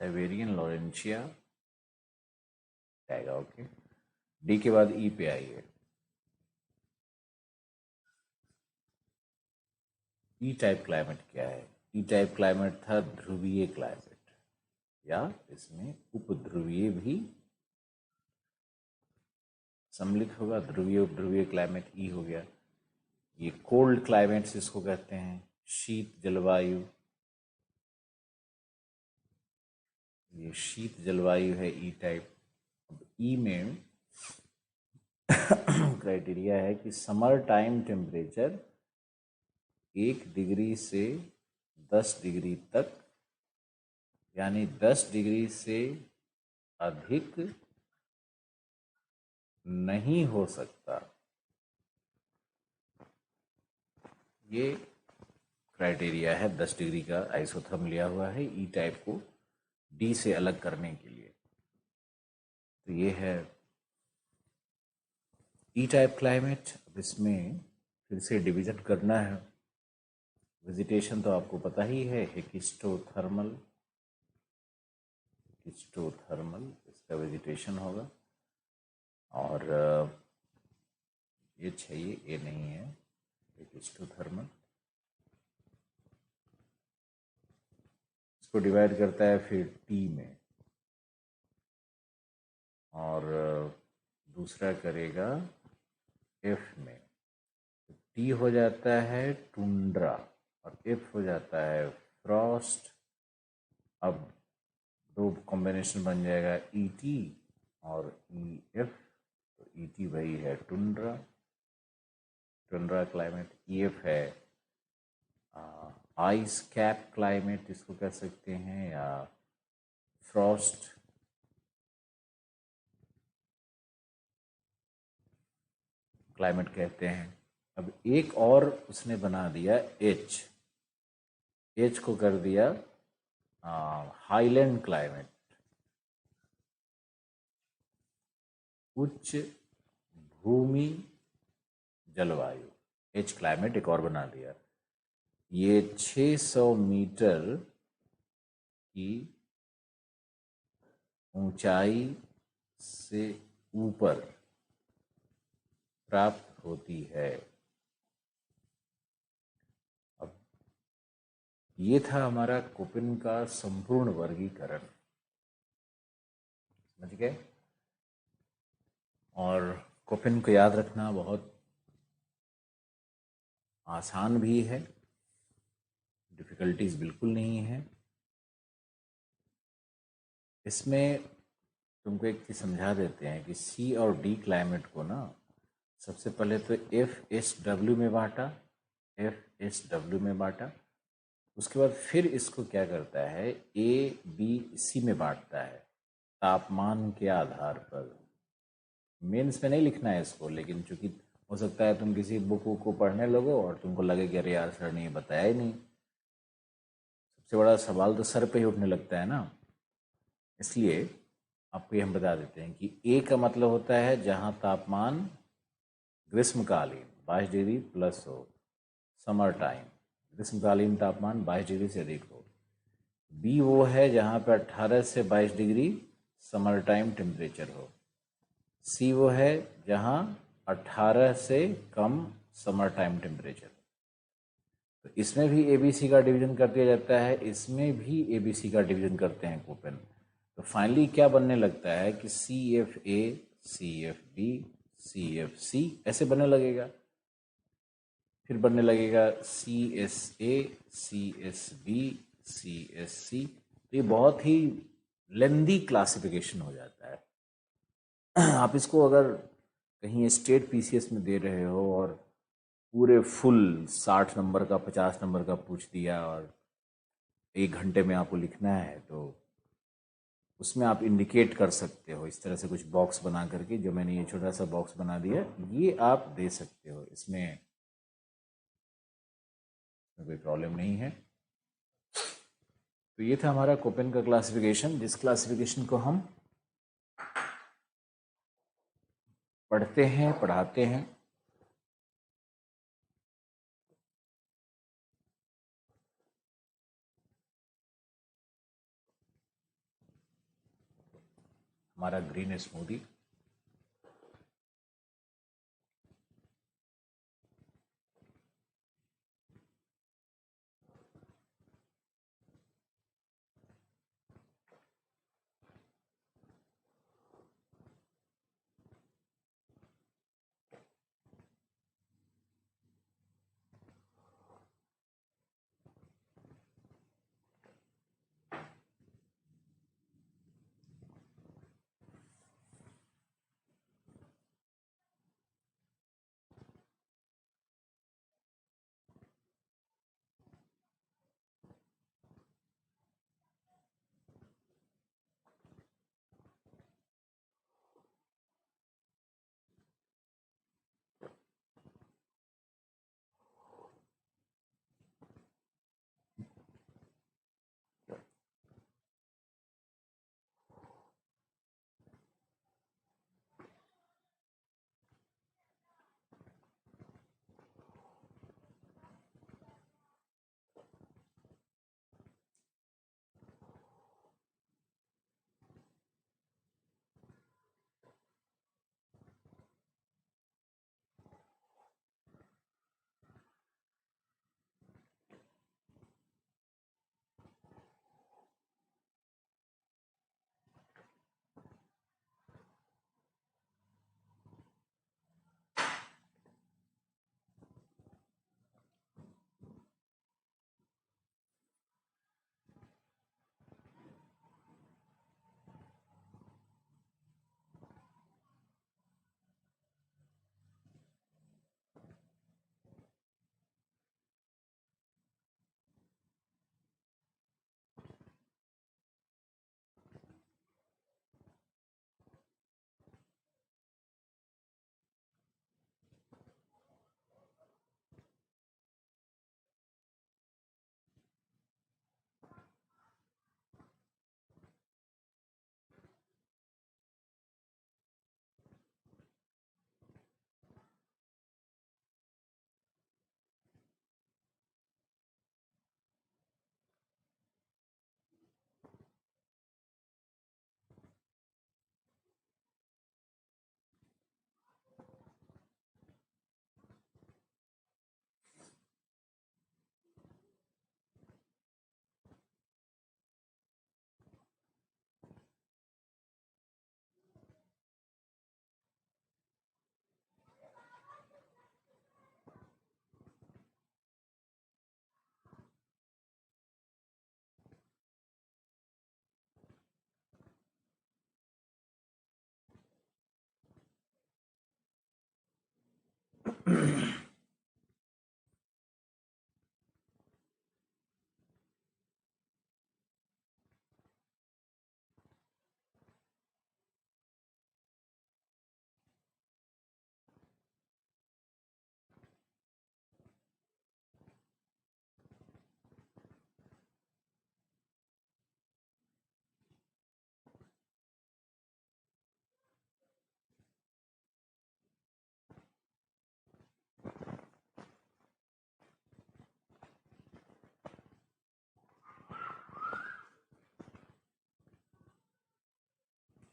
Siberian, Laurentia, taiga. Okay, D के बाद ई पे आइए। ई टाइप क्लाइमेट क्या है? ई टाइप क्लाइमेट था ध्रुवीय क्लाइमेट, या इसमें उपध्रुवीय भी सम्मिलित होगा। ध्रुवीय उपध्रुवीय क्लाइमेट ई हो गया। ये कोल्ड क्लाइमेट्स इसको कहते हैं, शीत जलवायु। ये शीत जलवायु है ई टाइप। अब ई में क्राइटेरिया है कि समर टाइम टेम्परेचर 1 डिग्री से 10 डिग्री तक, यानी 10 डिग्री से अधिक नहीं हो सकता। ये क्राइटेरिया है 10 डिग्री का आइसोथर्म लिया हुआ है ई टाइप को डी से अलग करने के लिए। तो ये है ई टाइप क्लाइमेट। अब इसमें फिर से डिवीजन करना है। वेजिटेशन तो आपको पता ही है, हिस्टोथर्मल, हिस्टोथर्मल इसका वेजिटेशन होगा। और ये चाहिए, ये नहीं है, हिस्टोथर्मल। इसको डिवाइड करता है फिर टी में, और दूसरा करेगा एफ में। टी हो जाता है टुंड्रा और एफ हो जाता है फ्रॉस्ट। अब 2 कॉम्बिनेशन बन जाएगा ई टी और ई एफ। ET वही है टुंड्रा, टुंड्रा क्लाइमेट। EF है आइस कैप क्लाइमेट इसको कह सकते हैं, या फ्रॉस्ट क्लाइमेट कहते हैं। अब एक और उसने बना दिया एच को कर दिया हाईलैंड क्लाइमेट, उच्च भूमि जलवायु। एच क्लाइमेट एक और बना दिया। ये 600 मीटर की ऊंचाई से ऊपर प्राप्त होती है। अब ये था हमारा कोपेन का संपूर्ण वर्गीकरण, समझ गए। और कोपेन को याद रखना बहुत आसान भी है, डिफ़िकल्टीज बिल्कुल नहीं है। इसमें तुमको एक चीज़ समझा देते हैं कि सी और डी क्लाइमेट को ना सबसे पहले तो FSW में बांटा, FSW में बांटा। उसके बाद फिर इसको क्या करता है, ABC में बांटता है तापमान के आधार पर। मेंस में नहीं लिखना है इसको, लेकिन चूंकि हो सकता है तुम किसी बुक को पढ़ने लगो और तुमको लगे कि अरे यार सर ने ये बताया ही नहीं। सबसे बड़ा सवाल तो सर पे ही उठने लगता है ना, इसलिए आपको ये हम बता देते हैं कि ए का मतलब होता है जहाँ तापमान ग्रीष्मकालीन 22 डिग्री प्लस हो, समर टाइम, ग्रीष्मकालीन तापमान 22 डिग्री से अधिक हो। बी वो है जहाँ पे 18 से 22 डिग्री समर टाइम टेम्परेचर हो। सी वो है जहाँ 18 से कम समर टाइम टेम्परेचर। तो इसमें भी ABC का डिवीजन कर दिया जाता है, इसमें भी ABC का डिवीजन करते हैं कोपेन। तो फाइनली क्या बनने लगता है कि CFA, CFB, CFC ऐसे बनने लगेगा। फिर बनने लगेगा CSA, CSB, CSC। तो ये बहुत ही लेंदी क्लासिफिकेशन हो जाता है। आप इसको अगर कहीं स्टेट PCS में दे रहे हो और पूरे फुल 60 नंबर का 50 नंबर का पूछ दिया और 1 घंटे में आपको लिखना है, तो उसमें आप इंडिकेट कर सकते हो इस तरह से कुछ बॉक्स बना करके, जो मैंने ये छोटा सा बॉक्स बना दिया, ये आप दे सकते हो। इसमें कोई प्रॉब्लम नहीं है। तो ये था हमारा कोपेन का क्लासिफिकेशन, जिस क्लासिफिकेशन को हम पढ़ते हैं, पढ़ाते हैं। हमारा ग्रीन स्मूदी।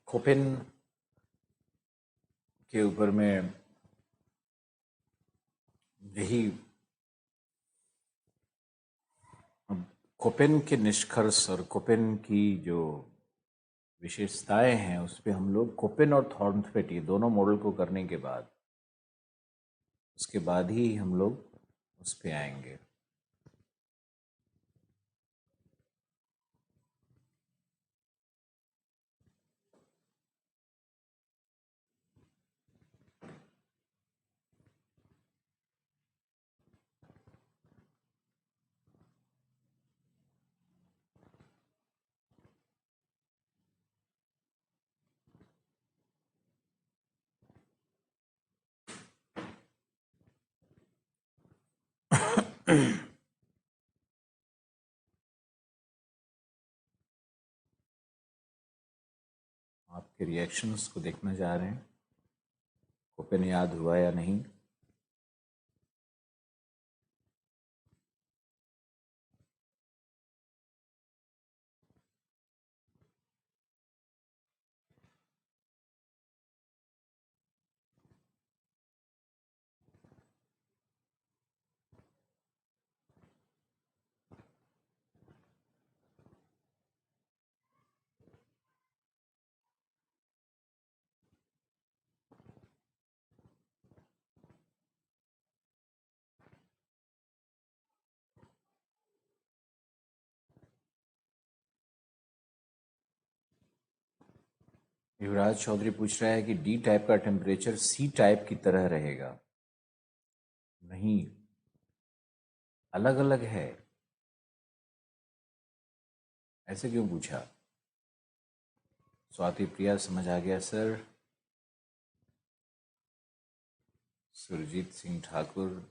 कोपेन के ऊपर में यही कोपेन के निष्कर्ष और कोपेन की जो विशेषताएं हैं उस पर हम लोग कोपेन और थॉर्नफेट ये दोनों मॉडल को करने के बाद उसके बाद ही हम लोग उस पे आएंगे। आपके रिएक्शंस को देखना चाह रहे हैं कोपेन याद हुआ या नहीं। युवराज चौधरी पूछ रहा है कि डी टाइप का टेम्परेचर सी टाइप की तरह रहेगा। नहीं, अलग अलग है। ऐसे क्यों पूछा? स्वाति प्रिया समझ आ गया सर। सुरजीत सिंह ठाकुर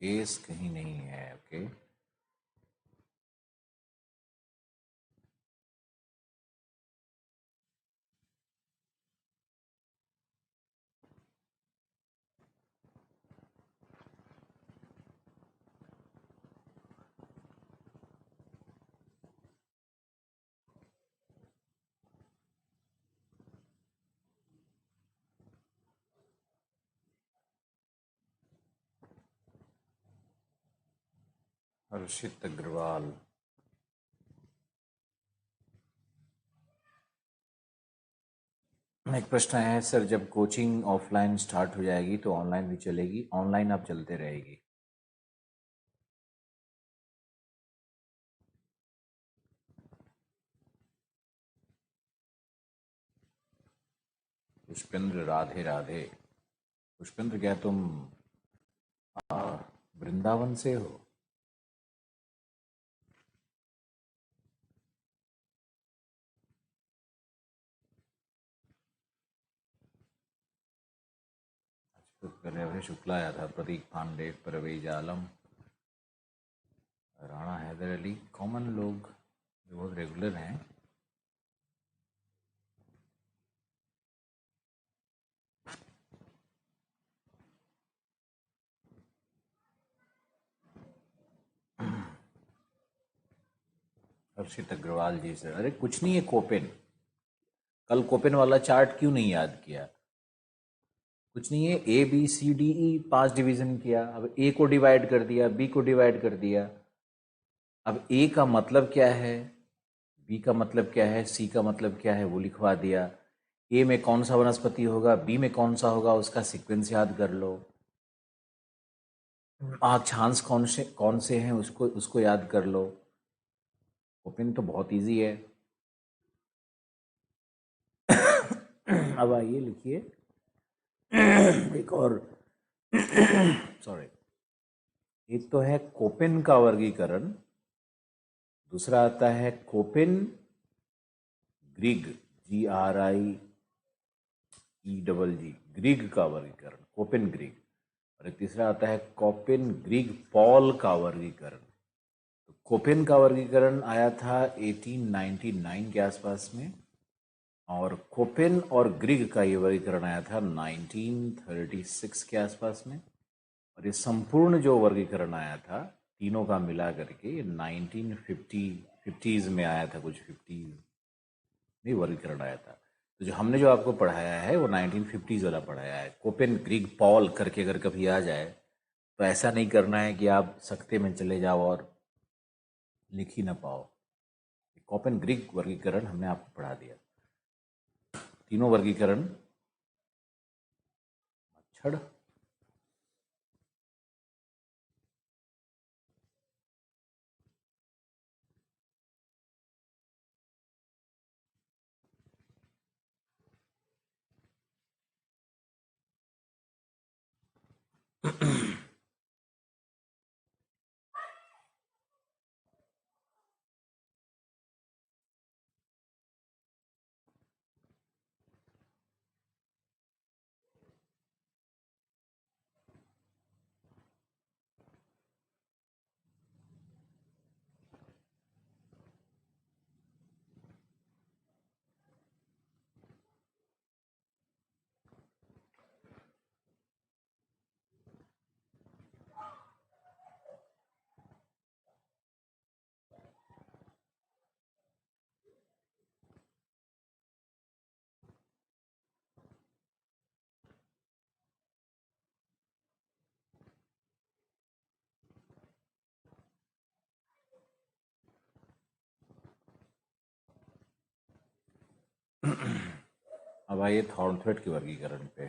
एस कहीं नहीं है। ओके, हर्षित अग्रवाल। एक प्रश्न आया है सर, जब कोचिंग ऑफलाइन स्टार्ट हो जाएगी तो ऑनलाइन भी चलेगी? ऑनलाइन अब चलते रहेगी। पुष्पेंद्र राधे राधे। पुष्पेंद्र, क्या तुम वृंदावन से हो? रवि शुक्ला आया था, प्रतीक पांडे, परवेज आलम, राणा हैदर अली, कॉमन लोग जो बहुत रेगुलर हैं। हर्षित अग्रवाल जी सर, अरे कुछ नहीं है कोपेन। कल कोपेन वाला चार्ट क्यों नहीं याद किया? कुछ नहीं है, A B C D E 5 division किया, अब ए को डिवाइड कर दिया, बी को डिवाइड कर दिया। अब ए का मतलब क्या है, बी का मतलब क्या है, सी का मतलब क्या है वो लिखवा दिया। ए में कौन सा वनस्पति होगा, बी में कौन सा होगा, उसका सीक्वेंस याद कर लो। अक्षांश कौन से हैं उसको उसको याद कर लो। ओपन तो बहुत इजी है। अब आइए लिखिए एक और सॉरी, एक तो है कोपेन का वर्गीकरण, दूसरा आता है कोपेन ग्रिग, GRIG, ग्रिग का वर्गीकरण, कोपेन ग्रिग। और एक तीसरा आता है कोपेन ग्रिग पॉल का वर्गीकरण। तो कोपेन का वर्गीकरण आया था 1899 के आसपास में, और कोपेन और ग्रिग का ये वर्गीकरण आया था 1936 के आसपास में। और ये संपूर्ण जो वर्गीकरण आया था तीनों का मिला करके 1950 में आया था, कुछ 50 में वर्गीकरण आया था। तो जो हमने जो आपको पढ़ाया है वो 1950 वाला पढ़ाया है। कोपेन ग्रिग पॉल करके अगर कभी आ जाए तो ऐसा नहीं करना है कि आप सख्ते में चले जाओ और लिख ही ना पाओ। कोपेन ग्रिग वर्गीकरण हमने आपको पढ़ा दिया। तीनों वर्गीकरण मच्छर, अब आइए थॉर्नथ्वेट के वर्गीकरण पे।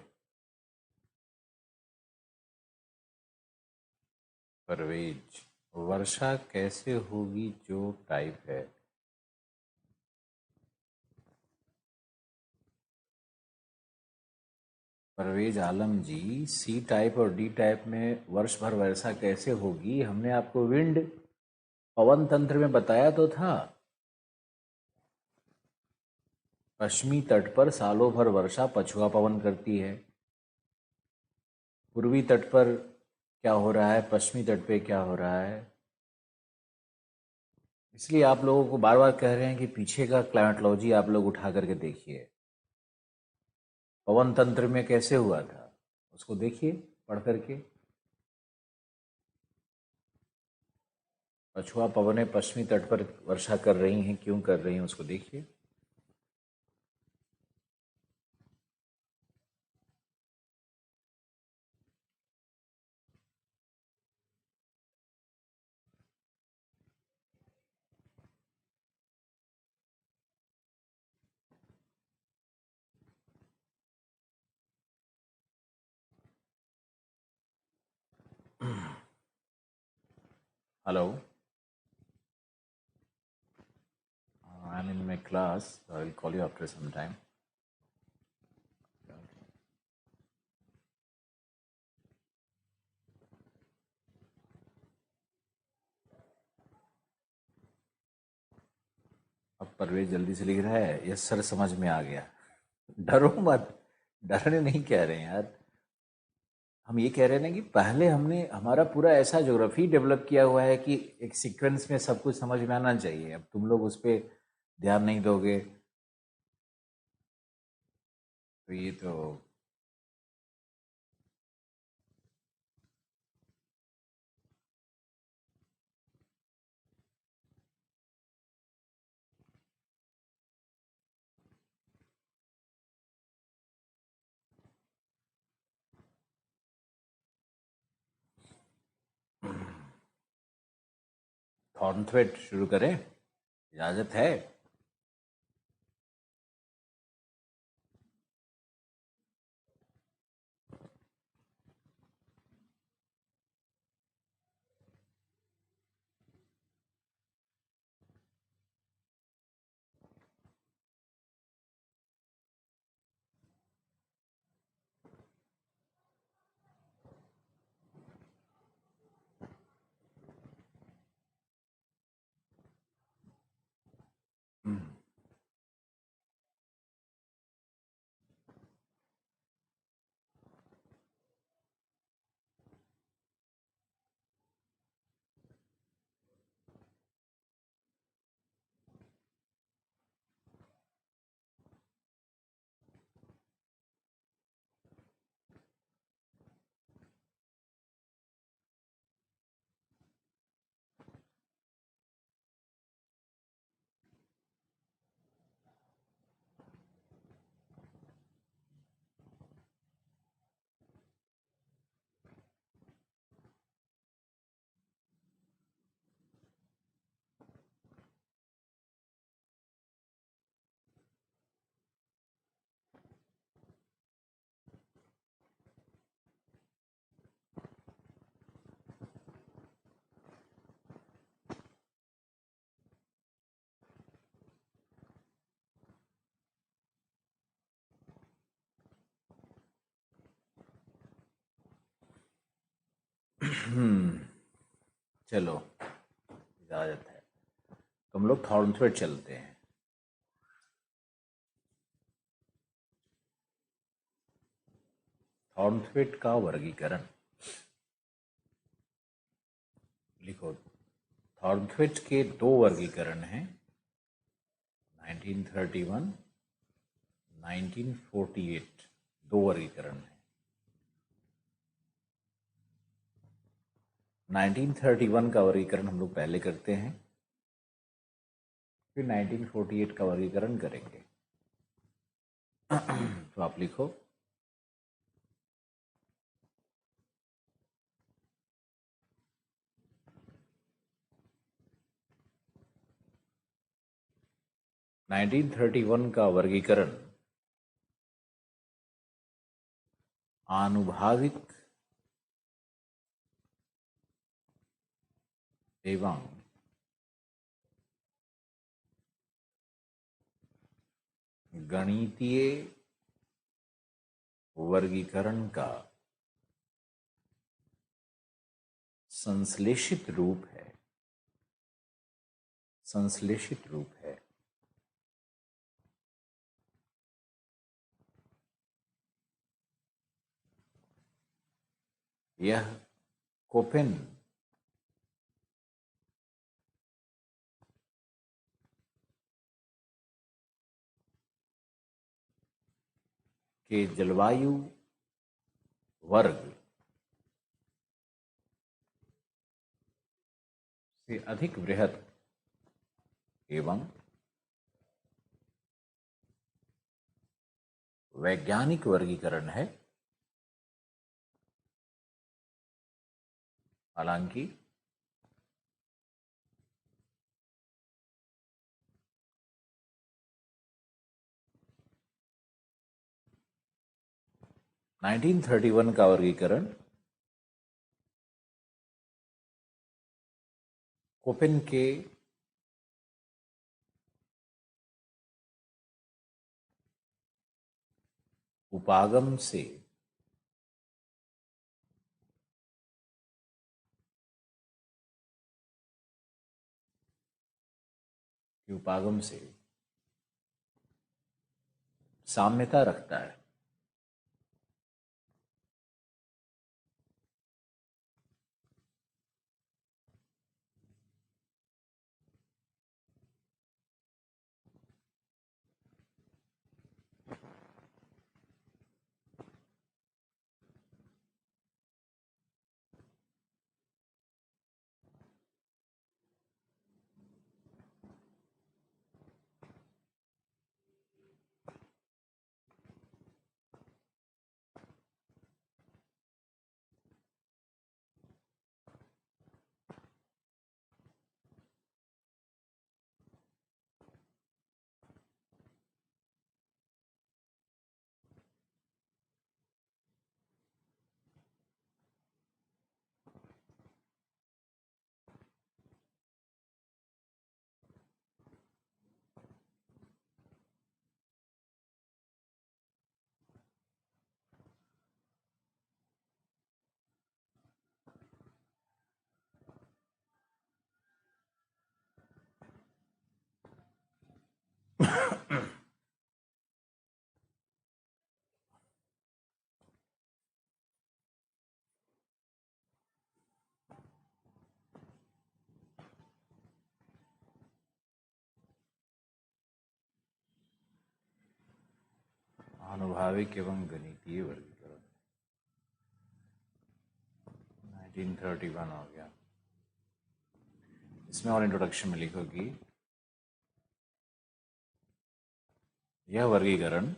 परवेज, वर्षा कैसे होगी जो टाइप है? परवेज आलम जी, सी टाइप और डी टाइप में वर्ष भर वर्षा कैसे होगी? हमने आपको विंड, पवन तंत्र में बताया तो था। पश्चिमी तट पर सालों भर वर्षा पछुआ पवन करती है। पूर्वी तट पर क्या हो रहा है, पश्चिमी तट पे क्या हो रहा है? इसलिए आप लोगों को बार बार कह रहे हैं कि पीछे का क्लाइमेटोलॉजी आप लोग उठा करके देखिए। पवन तंत्र में कैसे हुआ था उसको देखिए पढ़ करके। पछुआ पवनें पश्चिमी तट पर वर्षा कर रही हैं, क्यों कर रही हैं उसको देखिए। Hello, I am in my class, I will call you after some time. अब परवेज जल्दी से लिख रहा है, यस सर समझ में आ गया। डरो मत, डरने नहीं कह रहे हैं यार। हम ये कह रहे हैं ना कि पहले हमने हमारा पूरा ऐसा ज्योग्राफी डेवलप किया हुआ है कि एक सीक्वेंस में सब कुछ समझ में आना चाहिए। अब तुम लोग उस पर ध्यान नहीं दोगे तो ये तो। थॉर्नथ्वेट शुरू करें, इजाजत है? चलो इजाजत है, तो हम लोग थॉर्नथ्वेट चलते हैं। थॉर्नथ्वेट का वर्गीकरण लिखो। थॉर्नथ्वेट के दो वर्गीकरण हैं, 1931, 1948, दो वर्गीकरण हैं। 1931 का वर्गीकरण हम लोग पहले करते हैं, फिर 1948 का वर्गीकरण करेंगे। तो आप लिखो, नाइनटीन 1931 का वर्गीकरण आनुभाविक एवं गणितीय वर्गीकरण का संश्लेषित रूप है। संश्लेषित रूप है। यह कोपेन के जलवायु वर्ग से अधिक बृहत एवं वैज्ञानिक वर्गीकरण है। हालांकि नाइनटीन 1931 का वर्गीकरण कोपेन के उपागम से साम्यता रखता है। आनुभाविक एवं गणितीय वर्गीकरण 1931 हो गया। इसमें और इंट्रोडक्शन में लिखो कि यह वर्गीकरण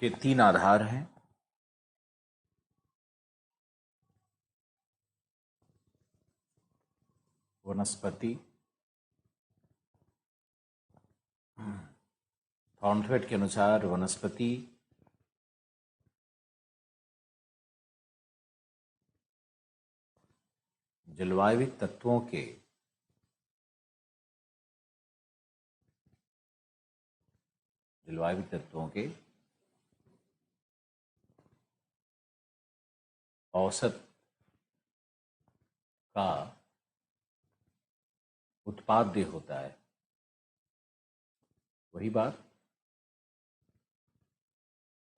के तीन आधार हैं। वनस्पति, थॉर्नथवेट के अनुसार वनस्पति जलवायविक तत्वों के औसत का उत्पाद्य होता है। वही बात,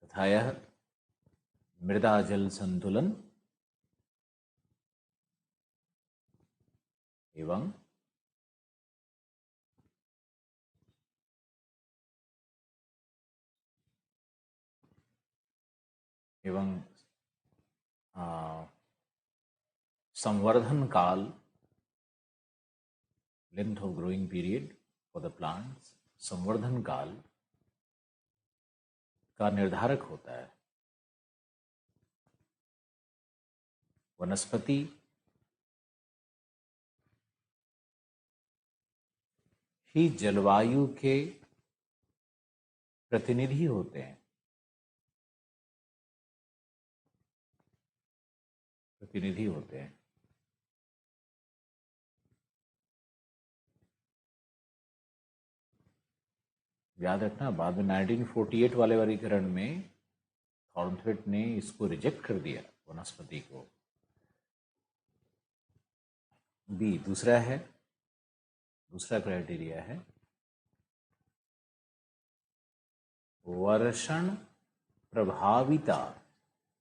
तथा यह मृदा जल संतुलन एवं संवर्धन काल, length of growing period for the plants, संवर्धन काल का निर्धारक होता है। वनस्पति ही जलवायु के प्रतिनिधि होते हैं, याद रखना, बाद में 1948 वाले वर्गीकरण में थॉर्नथवेट ने इसको रिजेक्ट कर दिया, वनस्पति को। बी दूसरा क्राइटेरिया है वर्षण प्रभाविता।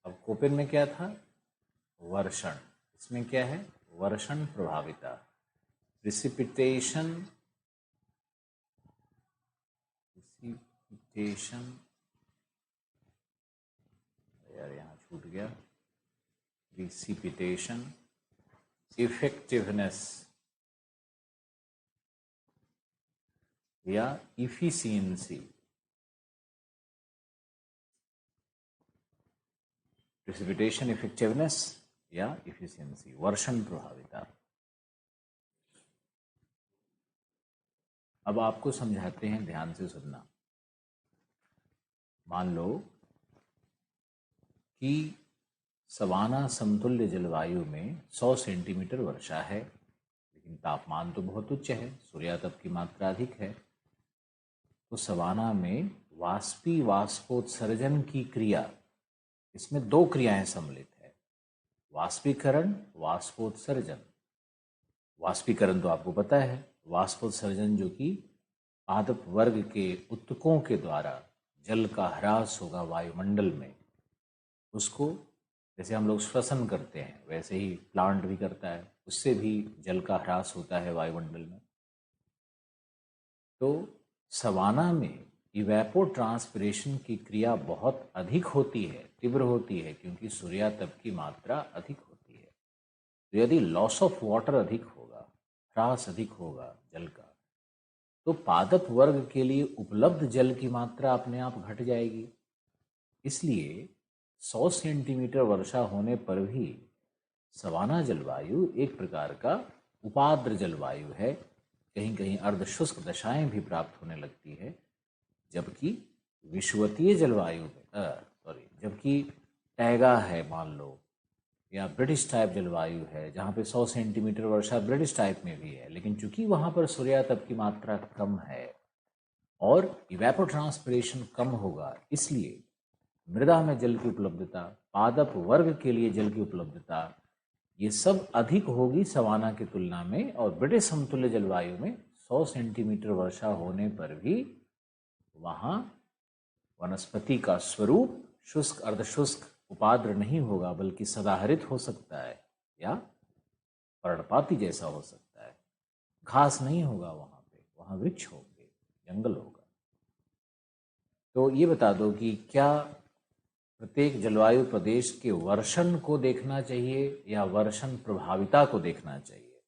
अब कोपेन में क्या था? वर्षण, इसमें क्या है? वर्षण प्रभाविता, प्रिसिपिटेशन यार यहाँ छूट गया, प्रिसिपिटेशन इफेक्टिवनेस या इफिशियंसी, प्रिसिपिटेशन इफेक्टिवनेस या इफिशियंसी, वर्षण प्रभाविता। अब आपको समझाते हैं, ध्यान से सुनना। मान लो कि सवाना समतुल्य जलवायु में 100 सेंटीमीटर वर्षा है, लेकिन तापमान तो बहुत उच्च है, सूर्यातप की मात्रा अधिक है। तो सवाना में वाष्पोत्सर्जन की क्रिया, इसमें दो क्रियाएं सम्मिलित है, वाष्पीकरण, वाष्पोत्सर्जन। वाष्पीकरण तो आपको पता है, वाष्पोत्सर्जन जो कि पादप वर्ग के उत्तकों के द्वारा जल का ह्रास होगा वायुमंडल में, उसको जैसे हम लोग श्वसन करते हैं वैसे ही प्लांट भी करता है, उससे भी जल का ह्रास होता है वायुमंडल में। तो सवाना में इवेपोट्रांसपिरेशन की क्रिया बहुत अधिक होती है, तीव्र होती है, क्योंकि सूर्यातप की मात्रा अधिक होती है। तो यदि लॉस ऑफ वाटर अधिक होगा, ह्रास अधिक होगा जल का, तो पादप वर्ग के लिए उपलब्ध जल की मात्रा अपने आप घट जाएगी। इसलिए 100 सेंटीमीटर वर्षा होने पर भी सवाना जलवायु एक प्रकार का उपाद्र जलवायु है, कहीं कहीं अर्धशुष्क दशाएं भी प्राप्त होने लगती है। जबकि विषुवतीय जलवायु में जबकि टैगा है मान लो, या ब्रिटिश टाइप जलवायु है जहाँ पे 100 सेंटीमीटर वर्षा ब्रिटिश टाइप में भी है, लेकिन चूंकि वहाँ पर सूर्यातप की मात्रा कम है और इवेपोट्रांसपिरेशन कम होगा, इसलिए मृदा में जल की उपलब्धता, पादप वर्ग के लिए जल की उपलब्धता, ये सब अधिक होगी सवाना की तुलना में। और ब्रिटिश समतुल्य जलवायु में 100 सेंटीमीटर वर्षा होने पर भी वहाँ वनस्पति का स्वरूप शुष्क, अर्धशुष्क, उपाद्र नहीं होगा, बल्कि सदाहरित हो सकता है या पर्णपाती जैसा हो सकता है। घास नहीं होगा वहाँ पे, वहाँ वृक्ष होंगे, जंगल होगा। तो ये बता दो कि क्या प्रत्येक जलवायु प्रदेश के वर्षण को देखना चाहिए या वर्षण प्रभाविता को देखना चाहिए?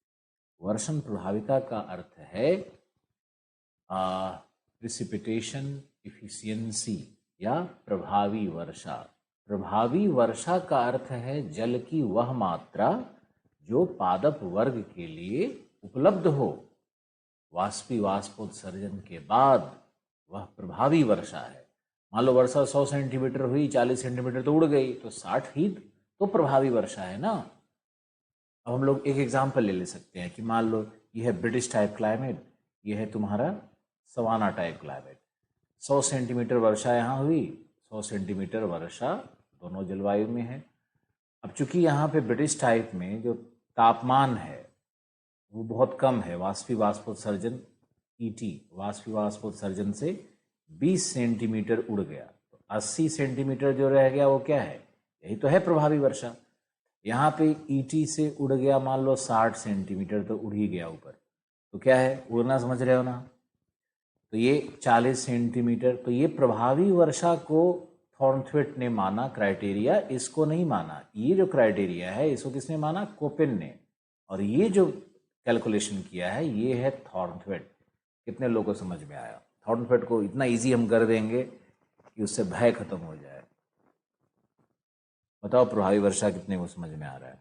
वर्षण प्रभाविता का अर्थ है प्रिसिपिटेशन इफिशियंसी या प्रभावी वर्षा। प्रभावी वर्षा का अर्थ है जल की वह मात्रा जो पादप वर्ग के लिए उपलब्ध हो वाष्पीवाष्पोत्सर्जन के बाद वह प्रभावी वर्षा है। मान लो वर्षा 100 सेंटीमीटर हुई, 40 सेंटीमीटर तो उड़ गई, तो 60 ही तो प्रभावी वर्षा है ना। अब हम लोग एक एग्जाम्पल ले सकते हैं कि मान लो ये है ब्रिटिश टाइप क्लाइमेट, ये है तुम्हारा सवाना टाइप क्लाइमेट। 100 सेंटीमीटर वर्षा यहाँ हुई, 100 सेंटीमीटर वर्षा दोनों जलवायु में है। अब चूंकि यहाँ पे ब्रिटिश टाइप में जो तापमान है वो बहुत कम है, वाष्पीवाष्पोत्सर्जन ईटी वाष्पीवाष्पोत्सर्जन से 20 सेंटीमीटर उड़ गया, तो 80 सेंटीमीटर जो रह गया वो क्या है, यही तो है प्रभावी वर्षा। यहाँ पे ईटी से उड़ गया मान लो 60 सेंटीमीटर, तो उड़ ही गया ऊपर, तो क्या है, उड़ना समझ रहे हो ना। तो ये 40 सेंटीमीटर, तो ये प्रभावी वर्षा को थॉर्नथ्वेट ने माना क्राइटेरिया, इसको नहीं माना। ये जो क्राइटेरिया है इसको किसने माना, कोपेन ने, और ये जो कैलकुलेशन किया है ये है थॉर्नथ्वेट। कितने लोगों को समझ में आया? थॉर्नथ्वेट को इतना इजी हम कर देंगे कि उससे भय खत्म हो जाए। बताओ प्रभावी वर्षा कितने को समझ में आ रहा है?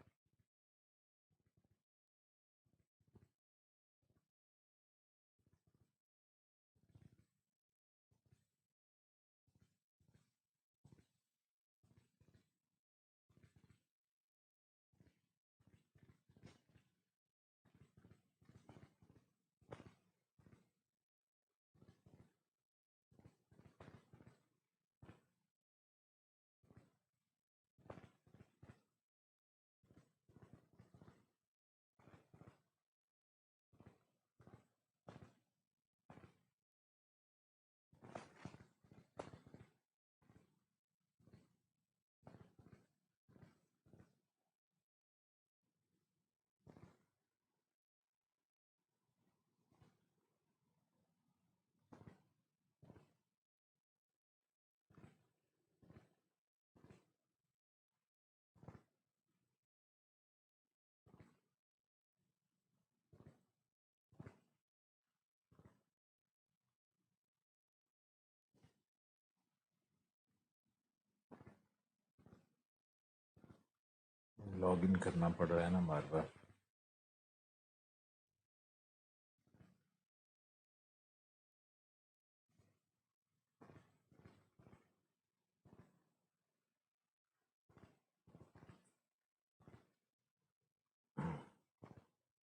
लॉग इन करना पड़ रहा है ना बार बार।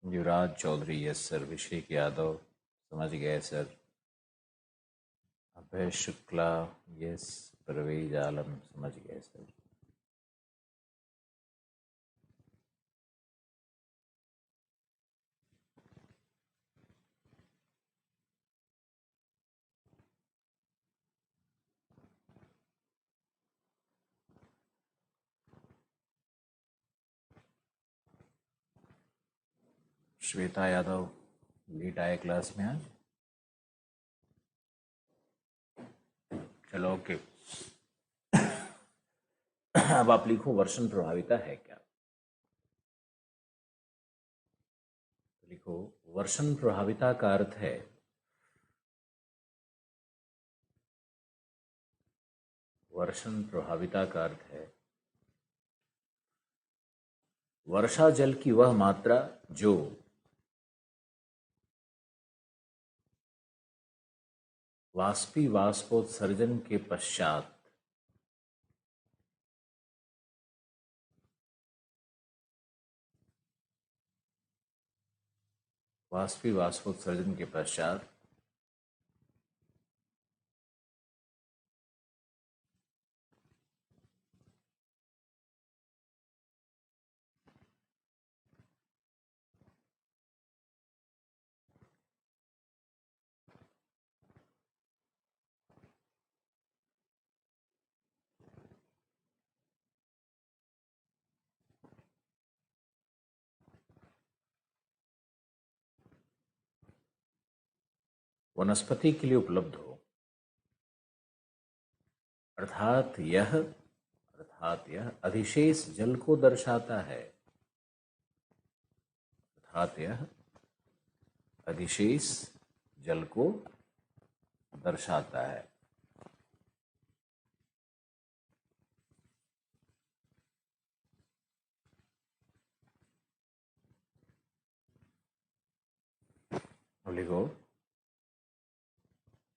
युवराज चौधरी यस सर, अभिषेक यादव समझ गए सर, अभय शुक्ला यस, परवेज आलम समझ गए सर। श्वेता यादव लेट आए क्लास में आज। चलो ओके। अब आप लिखो वर्षण प्रभाविता है क्या। तो लिखो वर्षण प्रभाविता का अर्थ है वर्षण प्रभाविता का अर्थ है वर्षा जल की वह मात्रा जो वाष्पीवाष्पोत्सर्जन के पश्चात वाष्पीवाष्पोत्सर्जन के पश्चात वनस्पति के लिए उपलब्ध हो, अर्थात यह अधिशेष जल को दर्शाता है, अर्थात यह अधिशेष जल को दर्शाता है। अब लिखो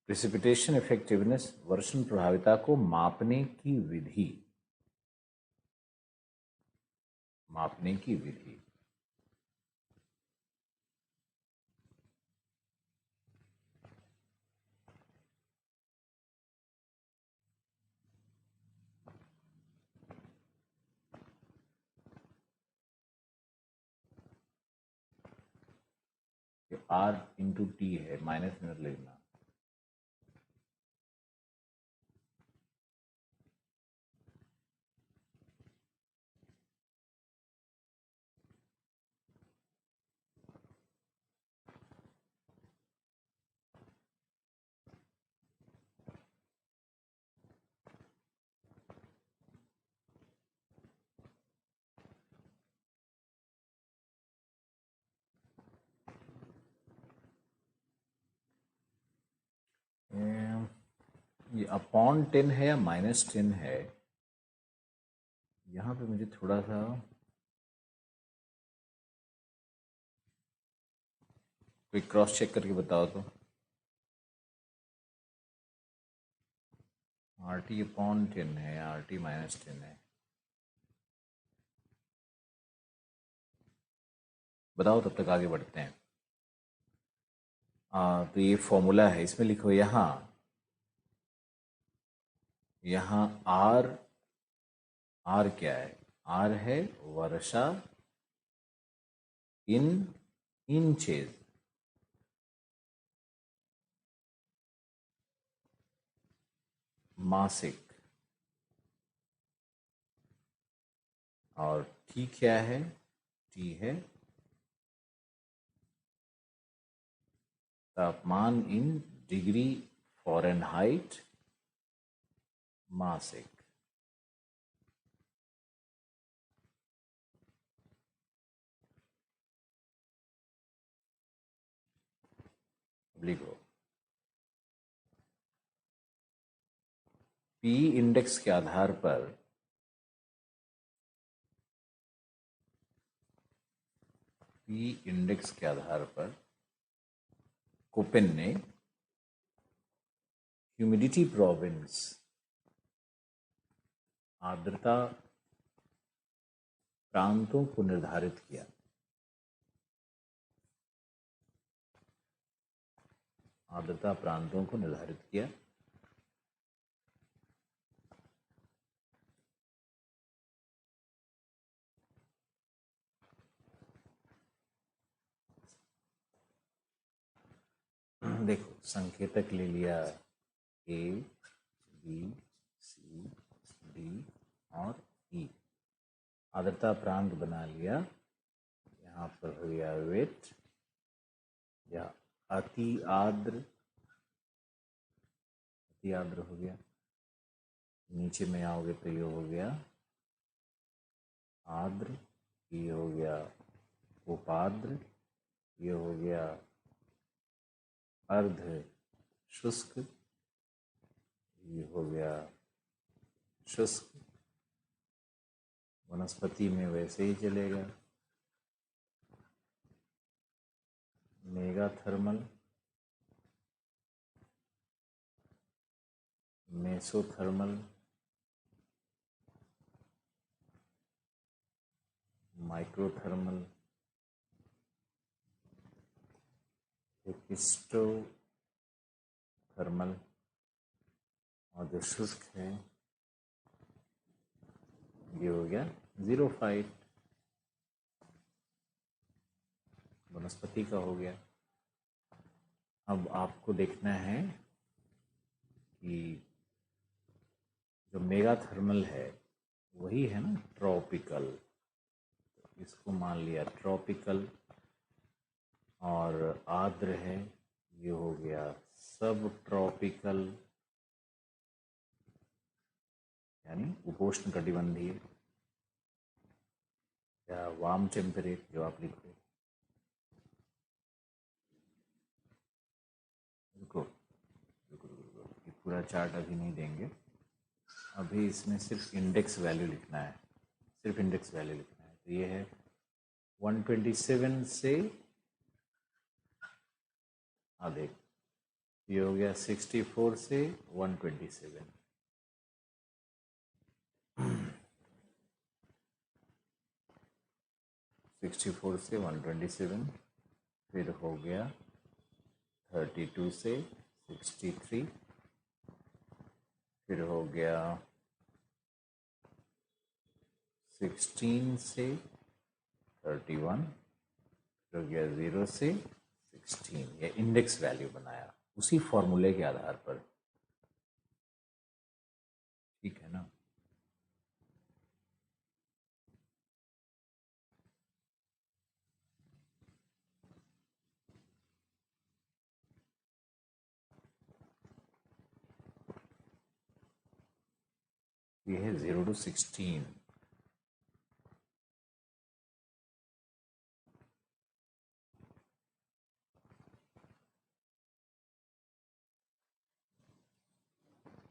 प्रेसिपिटेशन इफेक्टिवनेस, वर्षण प्रभाविता को मापने की विधि, मापने की विधि। R इंटू टी है, माइनस में लिखना। ये अपॉन 10 है या माइनस 10 है, यहाँ पे मुझे थोड़ा सा कोई क्रॉस चेक करके बताओ तो। आर टी अपॉन 10 है या आर टी माइनस 10 है, बताओ, तब तक आगे बढ़ते हैं। तो ये फॉर्मूला है, इसमें लिखो यहाँ आर, आर क्या है? आर है वर्षा इन इंचेज, मासिक। और टी क्या है? टी है तापमान इन डिग्री फ़ारेनहाइट, मासिक। लिखो पी इंडेक्स के आधार पर पी इंडेक्स के आधार पर कोपेन ने ह्यूमिडिटी प्रोविंस, आर्द्रता प्रांतों को निर्धारित किया। आर्द्रता प्रांतों को निर्धारित किया। देखो संकेतक ले लिया ए, बी, सी, डी और ई। आर्द्रता प्रांत बना लिया, यहाँ पर हो गया वेट या अति आर्द्र, अति आर्द्र हो गया। नीचे में आओगे तो ये हो गया आर्द्र, ये हो गया उपाद्र, ये हो गया अर्ध शुष्क, ये हो गया शुष्क। वनस्पति में वैसे ही चलेगा, मेगाथर्मल, मेसोथर्मल, माइक्रोथर्मल, एपिस्टोथर्मल, और जो शुष्क है ये हो गया ज़ीरोफाइट, वनस्पति का हो गया। अब आपको देखना है कि जो मेगाथर्मल है वही है ना ट्रॉपिकल, इसको मान लिया ट्रॉपिकल। और आर्द्र है, ये हो गया सब ट्रॉपिकल यानी उपोष्ण कटिबंधीय या वार्म टेम्परेट, जो आप लिखो। रुको रुको रुको, ये पूरा चार्ट अभी नहीं देंगे, अभी इसमें सिर्फ इंडेक्स वैल्यू लिखना है, सिर्फ इंडेक्स वैल्यू लिखना है। तो ये है 127 से हाँ देख, ये हो गया 64 से 127। 64 से 127, फिर हो गया 32 से 63, फिर हो गया 16 से 31, फिर हो गया 0 से 16। ये इंडेक्स वैल्यू बनाया उसी फॉर्मूले के आधार पर, ठीक है ना। ये है 0 to 16।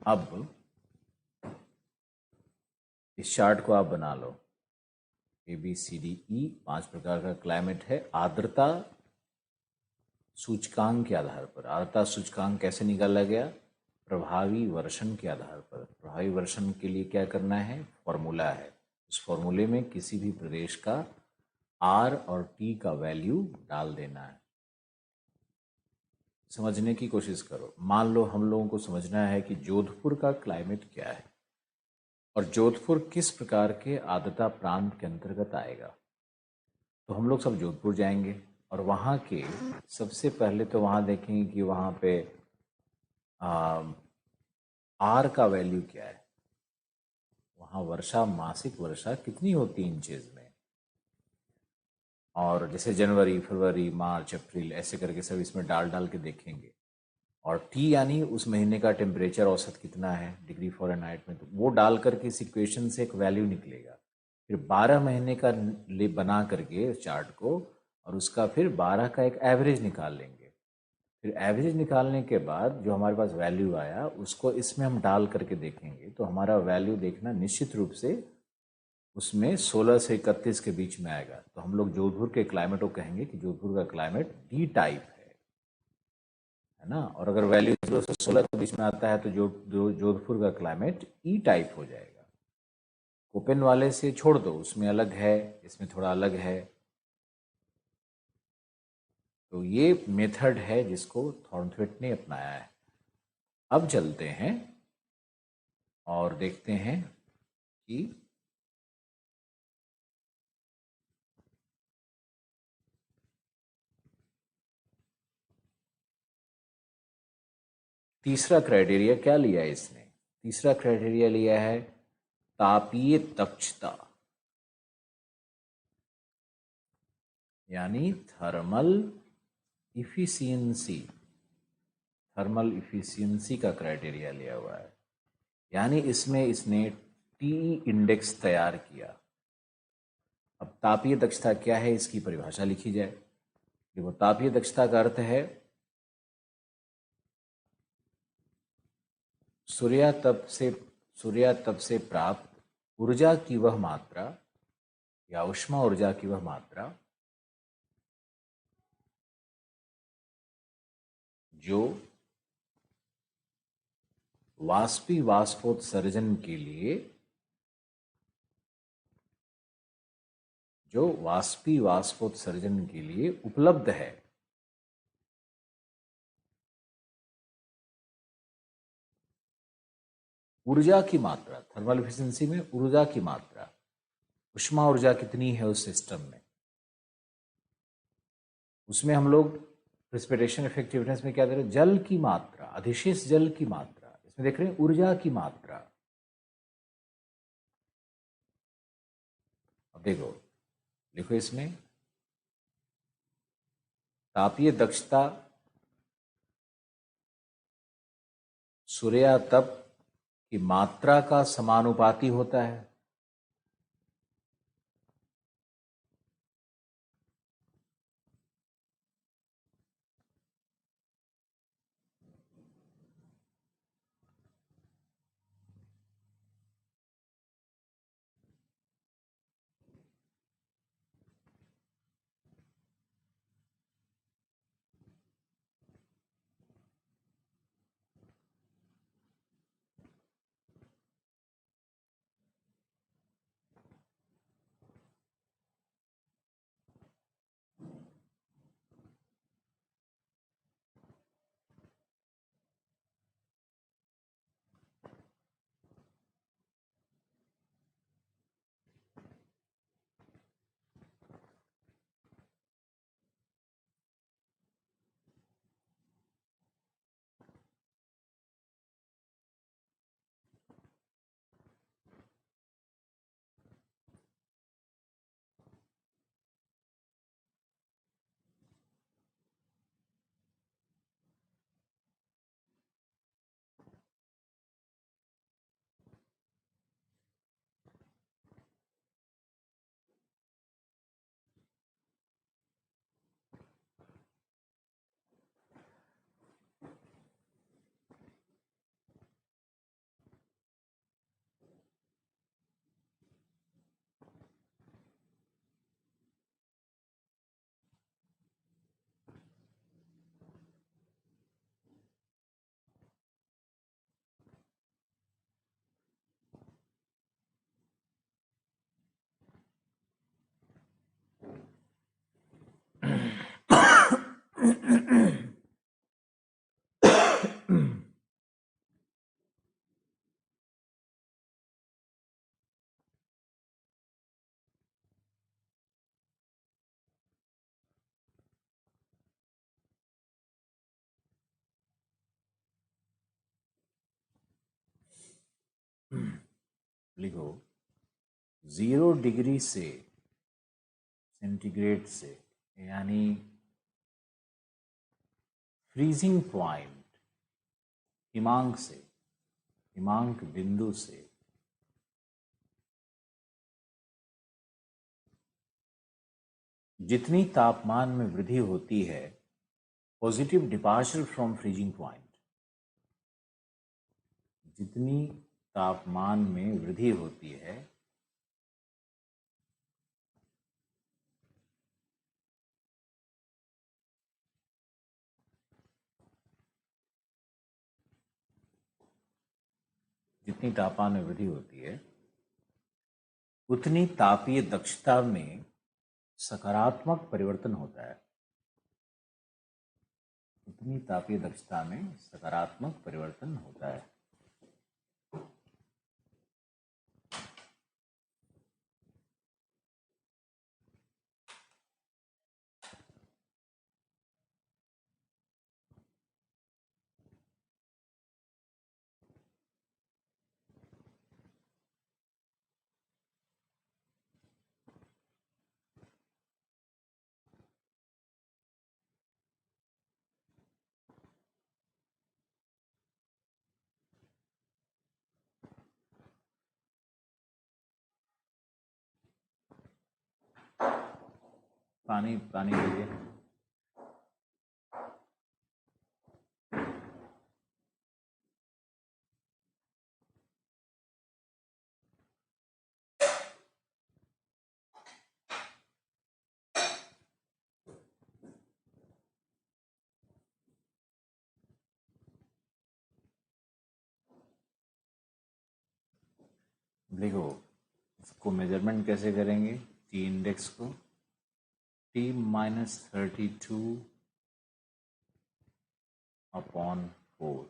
अब इस चार्ट को आप बना लो। ABCDE 5 प्रकार का क्लाइमेट है। आर्द्रता सूचकांक के आधार पर, आर्द्रता सूचकांक कैसे निकाला गया? प्रभावी वर्षण के आधार पर। प्रभावी वर्षण के लिए क्या करना है? फॉर्मूला है। उस फॉर्मूले में किसी भी प्रदेश का R और T का वैल्यू डाल देना है। समझने की कोशिश करो। मान लो हम लोगों को समझना है कि जोधपुर का क्लाइमेट क्या है और जोधपुर किस प्रकार के आर्द्रता प्रांत के अंतर्गत आएगा। तो हम लोग सब जोधपुर जाएंगे और वहाँ के सबसे पहले तो वहाँ देखेंगे कि वहाँ पे आर का वैल्यू क्या है। वहाँ वर्षा, मासिक वर्षा कितनी होती है इंचेज में, और जैसे जनवरी, फरवरी, मार्च, अप्रैल ऐसे करके सब इसमें डाल डाल के देखेंगे। और टी यानी उस महीने का टेम्परेचर औसत कितना है डिग्री फ़ारेनहाइट में, तो वो डाल करके इस इक्वेशन से एक वैल्यू निकलेगा। फिर 12 महीने का ले बना करके चार्ट को, और उसका फिर 12 का एक एवरेज निकाल लेंगे। फिर एवरेज निकालने के बाद जो हमारे पास वैल्यू आया उसको इसमें हम डाल करके देखेंगे, तो हमारा वैल्यू देखना निश्चित रूप से उसमें 16 से 31 के बीच में आएगा। तो हम लोग जोधपुर के क्लाइमेट को कहेंगे कि जोधपुर का क्लाइमेट डी टाइप है ना। और अगर वैल्यू 0 से 16 के बीच में आता है तो जोधपुर का क्लाइमेट ई टाइप हो जाएगा। कोपेन वाले से छोड़ दो, उसमें अलग है, इसमें थोड़ा अलग है। तो ये मेथड है जिसको थॉर्नथवेट ने अपनाया है। अब चलते हैं और देखते हैं कि तीसरा क्राइटेरिया क्या लिया है इसने। तीसरा क्राइटेरिया लिया है तापीय दक्षता, यानी थर्मल इफिशियंसी। थर्मल इफिशियंसी का क्राइटेरिया लिया हुआ है, यानी इसमें इसने टी इंडेक्स तैयार किया। अब तापीय दक्षता क्या है, इसकी परिभाषा लिखी जाए। देखो, तापीय दक्षता का अर्थ है सूर्यातप से प्राप्त ऊर्जा की वह मात्रा या ऊष्मा ऊर्जा की वह मात्रा जो वाष्पीवाष्पोत्सर्जन के लिए उपलब्ध है। ऊर्जा की मात्रा, थर्मल एफिशिएंसी में ऊर्जा की मात्रा, ऊष्मा ऊर्जा कितनी है उस सिस्टम में, उसमें हम लोग प्रेसिपिटेशन इफेक्टिवनेस में क्या दे रहे हैं? जल की मात्रा, अधिशेष जल की मात्रा। इसमें देख रहे हैं ऊर्जा की मात्रा। अब देखो, लिखो इसमें तापीय दक्षता सूर्यातप की मात्रा का समानुपाती होता है। लिखो 0 डिग्री से सेंटीग्रेड से, यानी फ्रीजिंग पॉइंट हिमांक से, हिमांक बिंदु से जितनी तापमान में वृद्धि होती है, positive departure from freezing point, जितनी तापमान में वृद्धि होती है जितनी तापमान में वृद्धि होती है उतनी तापीय दक्षता में सकारात्मक परिवर्तन होता है, उतनी तापीय दक्षता में सकारात्मक परिवर्तन होता है। पानी पानी लीजिए। देखो इसको मेजरमेंट कैसे करेंगे, टी इंडेक्स को T-32/4,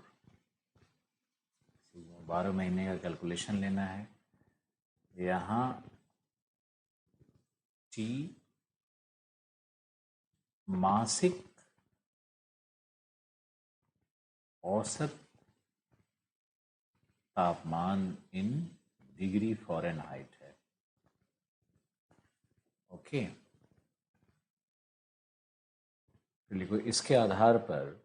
12 महीने का कैलकुलेशन लेना है। यहाँ टी मासिक औसत तापमान इन डिग्री फ़ारेनहाइट है। ओके, तो लिखो इसके आधार पर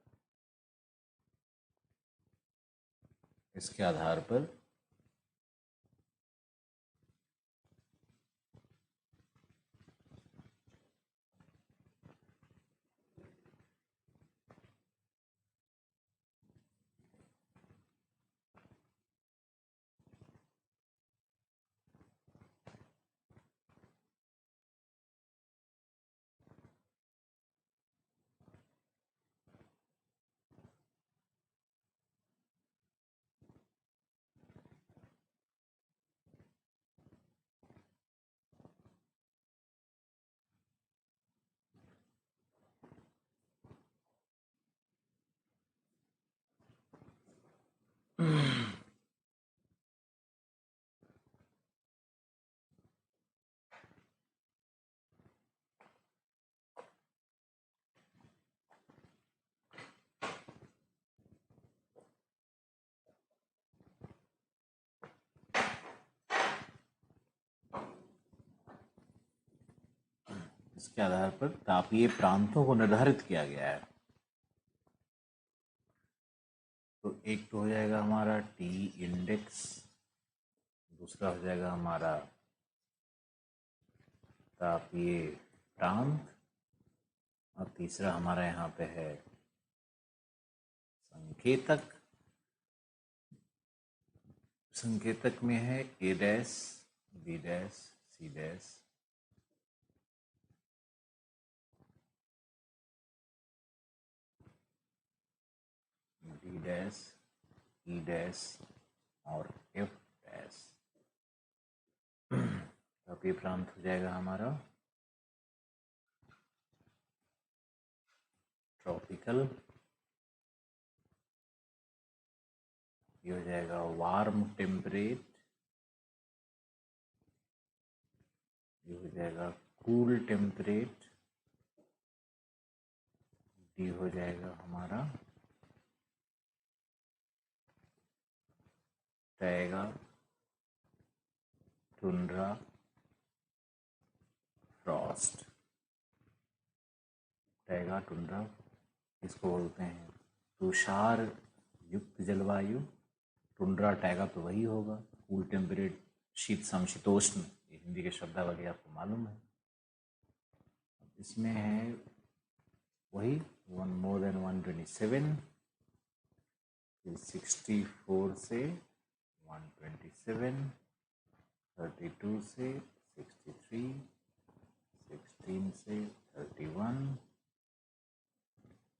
तापीय प्रांतों को निर्धारित किया गया है। तो एक तो हो जाएगा हमारा टी इंडेक्स, दूसरा हो जाएगा हमारा तापीय प्रांत, और तीसरा हमारा यहाँ पे है संकेतक। संकेतक में है A dash, B dash, C dash, D dash, E dash और F डैश। तापीय प्रांत हो जाएगा हमारा ट्रॉपिकल, ये हो जाएगा वार्म टेम्परेट, ये हो जाएगा कूल टेम्परेट, डी हो जाएगा हमारा टुंड्रा, फ्रॉस्ट, टैगा, टुंड्रा, इसको बोलते हैं तुषार युक्त जलवायु। टुंड्रा टैगा तो वही होगा, कूल टेम्परेट, शीत समशीतोष्ण, ये हिंदी के शब्दावली आपको मालूम है। इसमें है वही 1 more than 127, 64 से 127, 32 से 63, 16 से 31,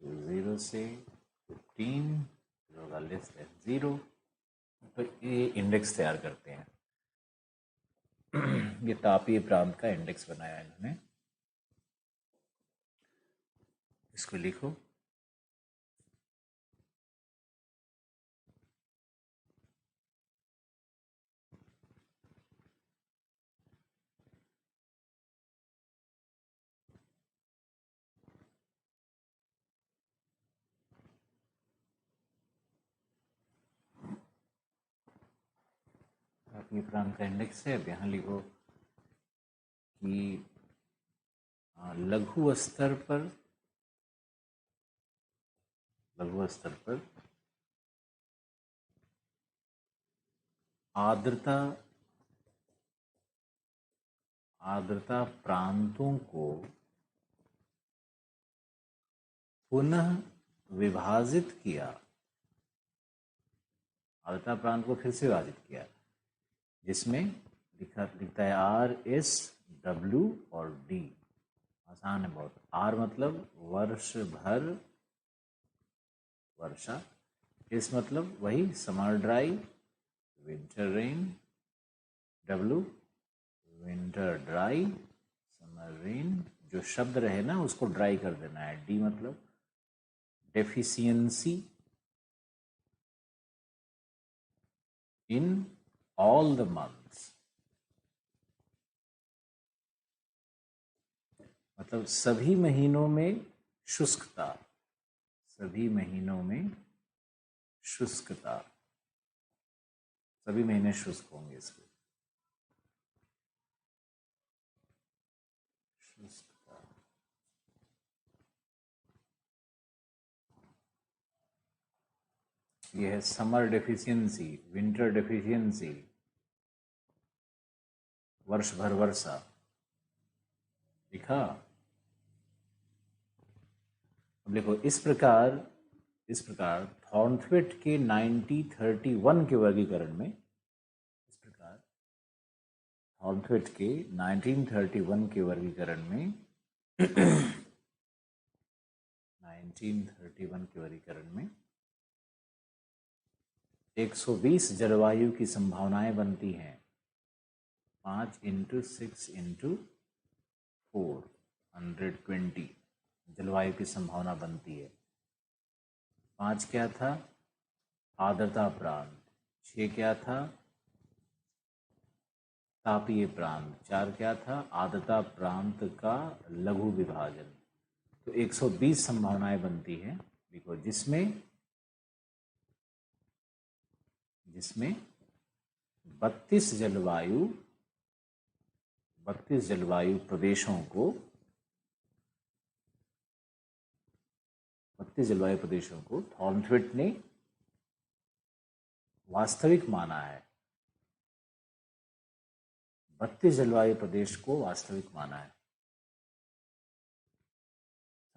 0 से 15, होगा लेस देन 0। तो ये इंडेक्स तैयार करते हैं। ये तापीय प्रांत का इंडेक्स बनाया इन्होंने, इसको लिखो। तापीय प्रांत का इंडेक्स है। अब यहाँ लिखो कि लघु स्तर पर आर्द्रता प्रांतों को पुनः विभाजित किया, आर्द्रता प्रांत को फिर से विभाजित किया, जिसमें लिखता है RSW और D। आसान है बहुत। R मतलब वर्ष भर वर्षा, S मतलब वही summer dry winter rain, W winter dry summer rain, जो शब्द रहे ना उसको ड्राई कर देना है। D मतलब deficiency in all the months, मतलब सभी महीनों में शुष्कता, सभी महीनों में शुष्कता, सभी महीने शुष्क होंगे इसके। शुष्कता, यह है समर डेफिशिएंसी, विंटर डेफिशिएंसी, वर्ष भर वर्षा। लिखा। अब देखो इस प्रकार थॉर्नथवेट के 1931 के वर्गीकरण में, इस प्रकार थॉर्नथवेट के 1931 के वर्गीकरण में 1931 के वर्गीकरण में 120 जलवायु की संभावनाएं बनती हैं। 5 × 6 × 4 120 जलवायु की संभावना बनती है। 5 क्या था? आर्द्रता प्रांत। 6 क्या था? तापीय प्रांत। 4 क्या था? आर्द्रता प्रांत का लघु विभाजन। तो 120 संभावनाएं बनती हैं, देखो, जिसमें 32 जलवायु प्रदेशों को थॉर्नथवेट ने वास्तविक माना है। 32 जलवायु प्रदेश को वास्तविक माना है।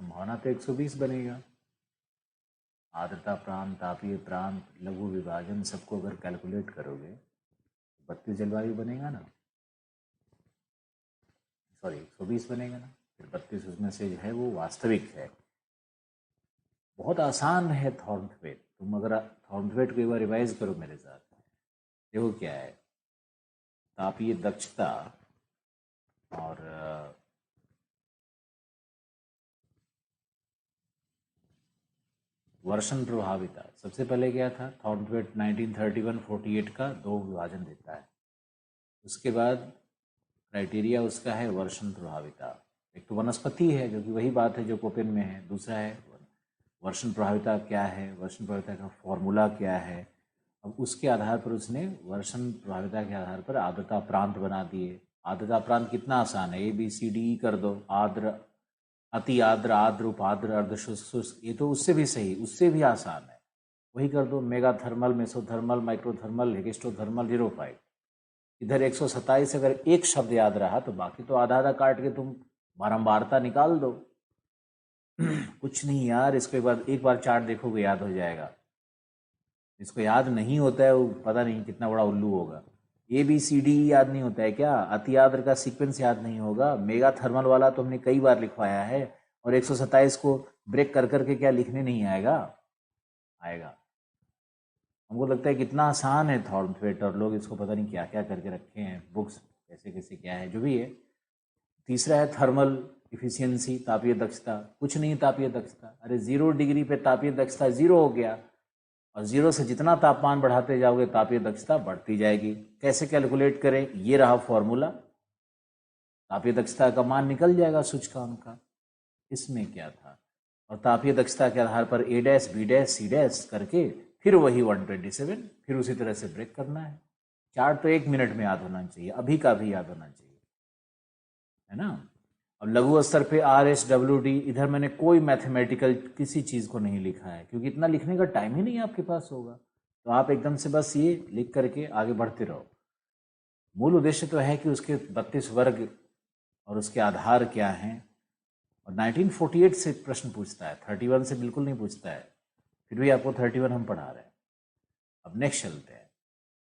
संभावना तो 120 बनेगा। आर्द्रता प्रांत, तापीय प्रांत, लघु विभाजन सबको अगर कैलकुलेट करोगे 32 जलवायु बनेगा ना, सॉरी 120 बनेगा ना, फिर 32 उसमें से जो है वो वास्तविक है। बहुत आसान है थॉर्नथवेट। तुम अगर थॉर्नथवेट को एक बार रिवाइज करो मेरे साथ, देखो क्या है। तापीय दक्षता और वर्षण प्रभाविता। सबसे पहले क्या था? थॉर्नथवेट 1931-48 का 2 विभाजन देता है। उसके बाद क्राइटेरिया उसका है वर्षण प्रभाविता। एक तो वनस्पति है जो कि वही बात है जो कोपेन में है। दूसरा है वर्षण प्रभाविता क्या है, वर्षण प्रभाविता का फॉर्मूला क्या है, अब उसके आधार पर उसने वर्षण प्रभाविता के आधार पर आर्द्रता प्रांत बना दिए। आर्द्रता प्रांत कितना आसान है, ABCD कर दो, आर्द्र, अति आर्द्र, आर्द्र, उपाद्र, अर्धशुष्क, शुष्क, ये तो उससे भी सही, उससे भी आसान है, वही कर दो। Mega thermal, mesothermal, microthermal, hekistothermal, xerophyte. इधर 127 अगर एक शब्द याद रहा तो बाकी तो आधा आधा काट के तुम बारंबारता निकाल दो। कुछ नहीं यार, इसको एक बार चार्ट देखोगे याद हो जाएगा। इसको याद नहीं होता है वो पता नहीं कितना बड़ा उल्लू होगा। ABCD याद नहीं होता है क्या? अति आर्द्र का सीक्वेंस याद नहीं होगा? मेगा थर्मल वाला तो हमने कई बार लिखवाया है, और 127 को ब्रेक कर करके क्या लिखने नहीं आएगा? आएगा। हमको लगता है कितना आसान है थॉर्नथवेट, और लोग इसको पता नहीं क्या क्या करके रखे हैं, बुक्स कैसे कैसे क्या है, जो भी है। तीसरा है थर्मल इफिशियंसी, तापीय दक्षता। कुछ नहीं तापीय दक्षता, अरे 0 डिग्री पे तापीय दक्षता 0 हो गया, और 0 से जितना तापमान बढ़ाते जाओगे तापीय दक्षता बढ़ती जाएगी। कैसे कैलकुलेट करें? ये रहा फॉर्मूला, तापीय दक्षता का मान निकल जाएगा सूचकांक का। इसमें क्या था? और तापीय दक्षता के आधार पर A dash, B dash, C dash करके फिर वही 127, फिर उसी तरह से ब्रेक करना है। चार्ट तो 1 मिनट में याद होना चाहिए, अभी का भी याद होना चाहिए, है ना। अब लघु स्तर पे RSWD, इधर मैंने कोई मैथमेटिकल किसी चीज़ को नहीं लिखा है, क्योंकि इतना लिखने का टाइम ही नहीं आपके पास होगा, तो आप एकदम से बस ये लिख करके आगे बढ़ते रहो। मूल उद्देश्य तो है कि उसके 32 वर्ग और उसके आधार क्या हैं, और 1948 से प्रश्न पूछता है, 31 से बिल्कुल नहीं पूछता है, फिर भी आपको 31 हम पढ़ा रहे हैं। अब नेक्स्ट चलते हैं।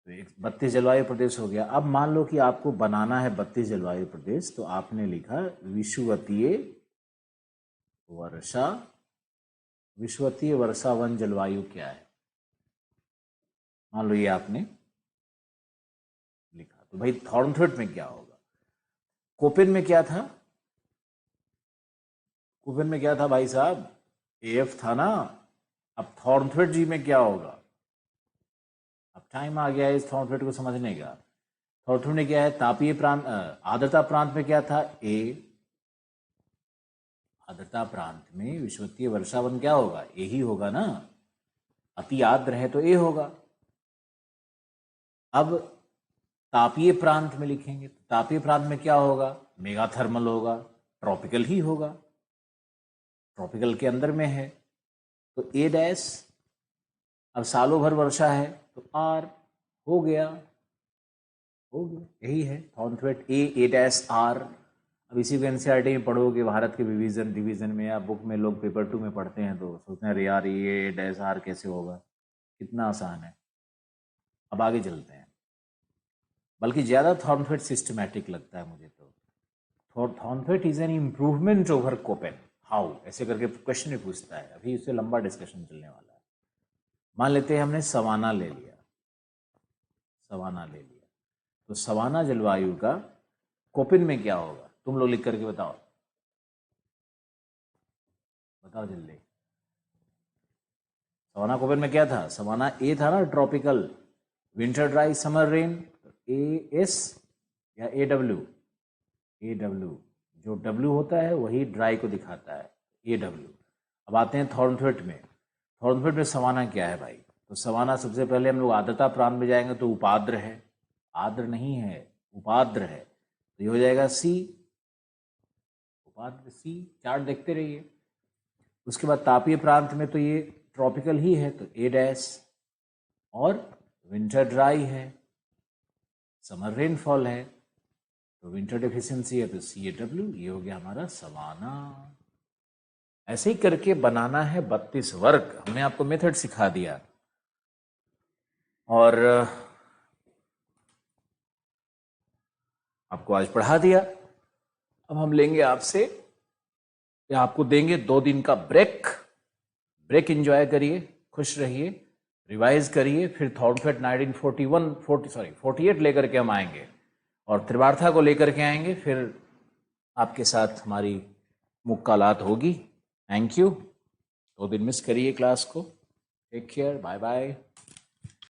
तो 32 जलवायु प्रदेश हो गया। अब मान लो कि आपको बनाना है 32 जलवायु प्रदेश, तो आपने लिखा विषुवतीय वर्षा, विषुवतीय वर्षावन जलवायु क्या है, मान लो ये आपने लिखा। तो भाई थॉर्नथवेट में क्या होगा? कोपेन में क्या था? कोपेन में क्या था भाई साहब? AF था ना। अब थॉर्नथवेट जी में क्या होगा? अब टाइम आ गया है इस थॉर्नथवेट को समझने का। थॉर्नथवेट में क्या है? तापीय प्रांत, आर्द्रता प्रांत में क्या था? A। आर्द्रता प्रांत में विषुवतीय वर्षावन क्या होगा? A ही होगा ना। अति आर्द्र है तो A होगा। अब तापीय प्रांत में लिखेंगे, तापीय प्रांत में क्या होगा? मेगा थर्मल होगा, ट्रॉपिकल ही होगा, ट्रॉपिकल के अंदर में है, तो A डैश। अब सालों भर वर्षा है तो R हो गया, यही है थॉर्नथवेट। A dash R। अब इसी को NCERT में पढ़ोगे, भारत के डिवीजन में या बुक में लोग पेपर 2 में पढ़ते हैं तो सोचते हैं अरे यार ये A डैश R कैसे होगा, कितना आसान है। अब आगे चलते हैं, बल्कि ज़्यादा थॉर्नथवेट सिस्टमैटिक लगता है मुझे तो। Thornthwaite is an improvement over Koppen, how, ऐसे करके क्वेश्चन भी पूछता है, अभी उससे लंबा डिस्कशन चलने वाला है। मान लेते हैं हमने सवाना ले लिया, तो सवाना जलवायु का कोपेन में क्या होगा? तुम लोग लिख करके बताओ जल्दी। सवाना कोपेन में क्या था? सवाना A था ना, tropical, winter dry, summer rain, AS या AW? जो W होता है वही ड्राई को दिखाता है, AW। अब आते हैं थॉर्नथवेट में। थॉर्नथवेट में सवाना क्या है भाई? तो सवाना सबसे पहले हम लोग आर्द्रता प्रांत में जाएंगे तो उपाद्र है, आर्द्र नहीं है, उपाद्र है, तो ये हो जाएगा C, उपाद्र C। चार्ट देखते रहिए। उसके बाद तापीय प्रांत में तो ये ट्रॉपिकल ही है तो A डैश, और विंटर ड्राई है, समर रेनफॉल है तो विंटर डेफिशिएंसी है तो CAW। ये हो गया हमारा सवाना। ऐसे ही करके बनाना है 32 वर्ग। हमने आपको मेथड सिखा दिया और आपको आज पढ़ा दिया। अब हम लेंगे आपसे, या आपको देंगे 2 दिन का ब्रेक एंजॉय करिए, खुश रहिए, रिवाइज करिए, फिर थॉर्नथवेट 48 लेकर के हम आएंगे और त्रिवार्था को लेकर के आएंगे, फिर आपके साथ हमारी मुक्कालात होगी। Thank you. 2 दिन मिस करिए क्लास को। Take care, bye bye.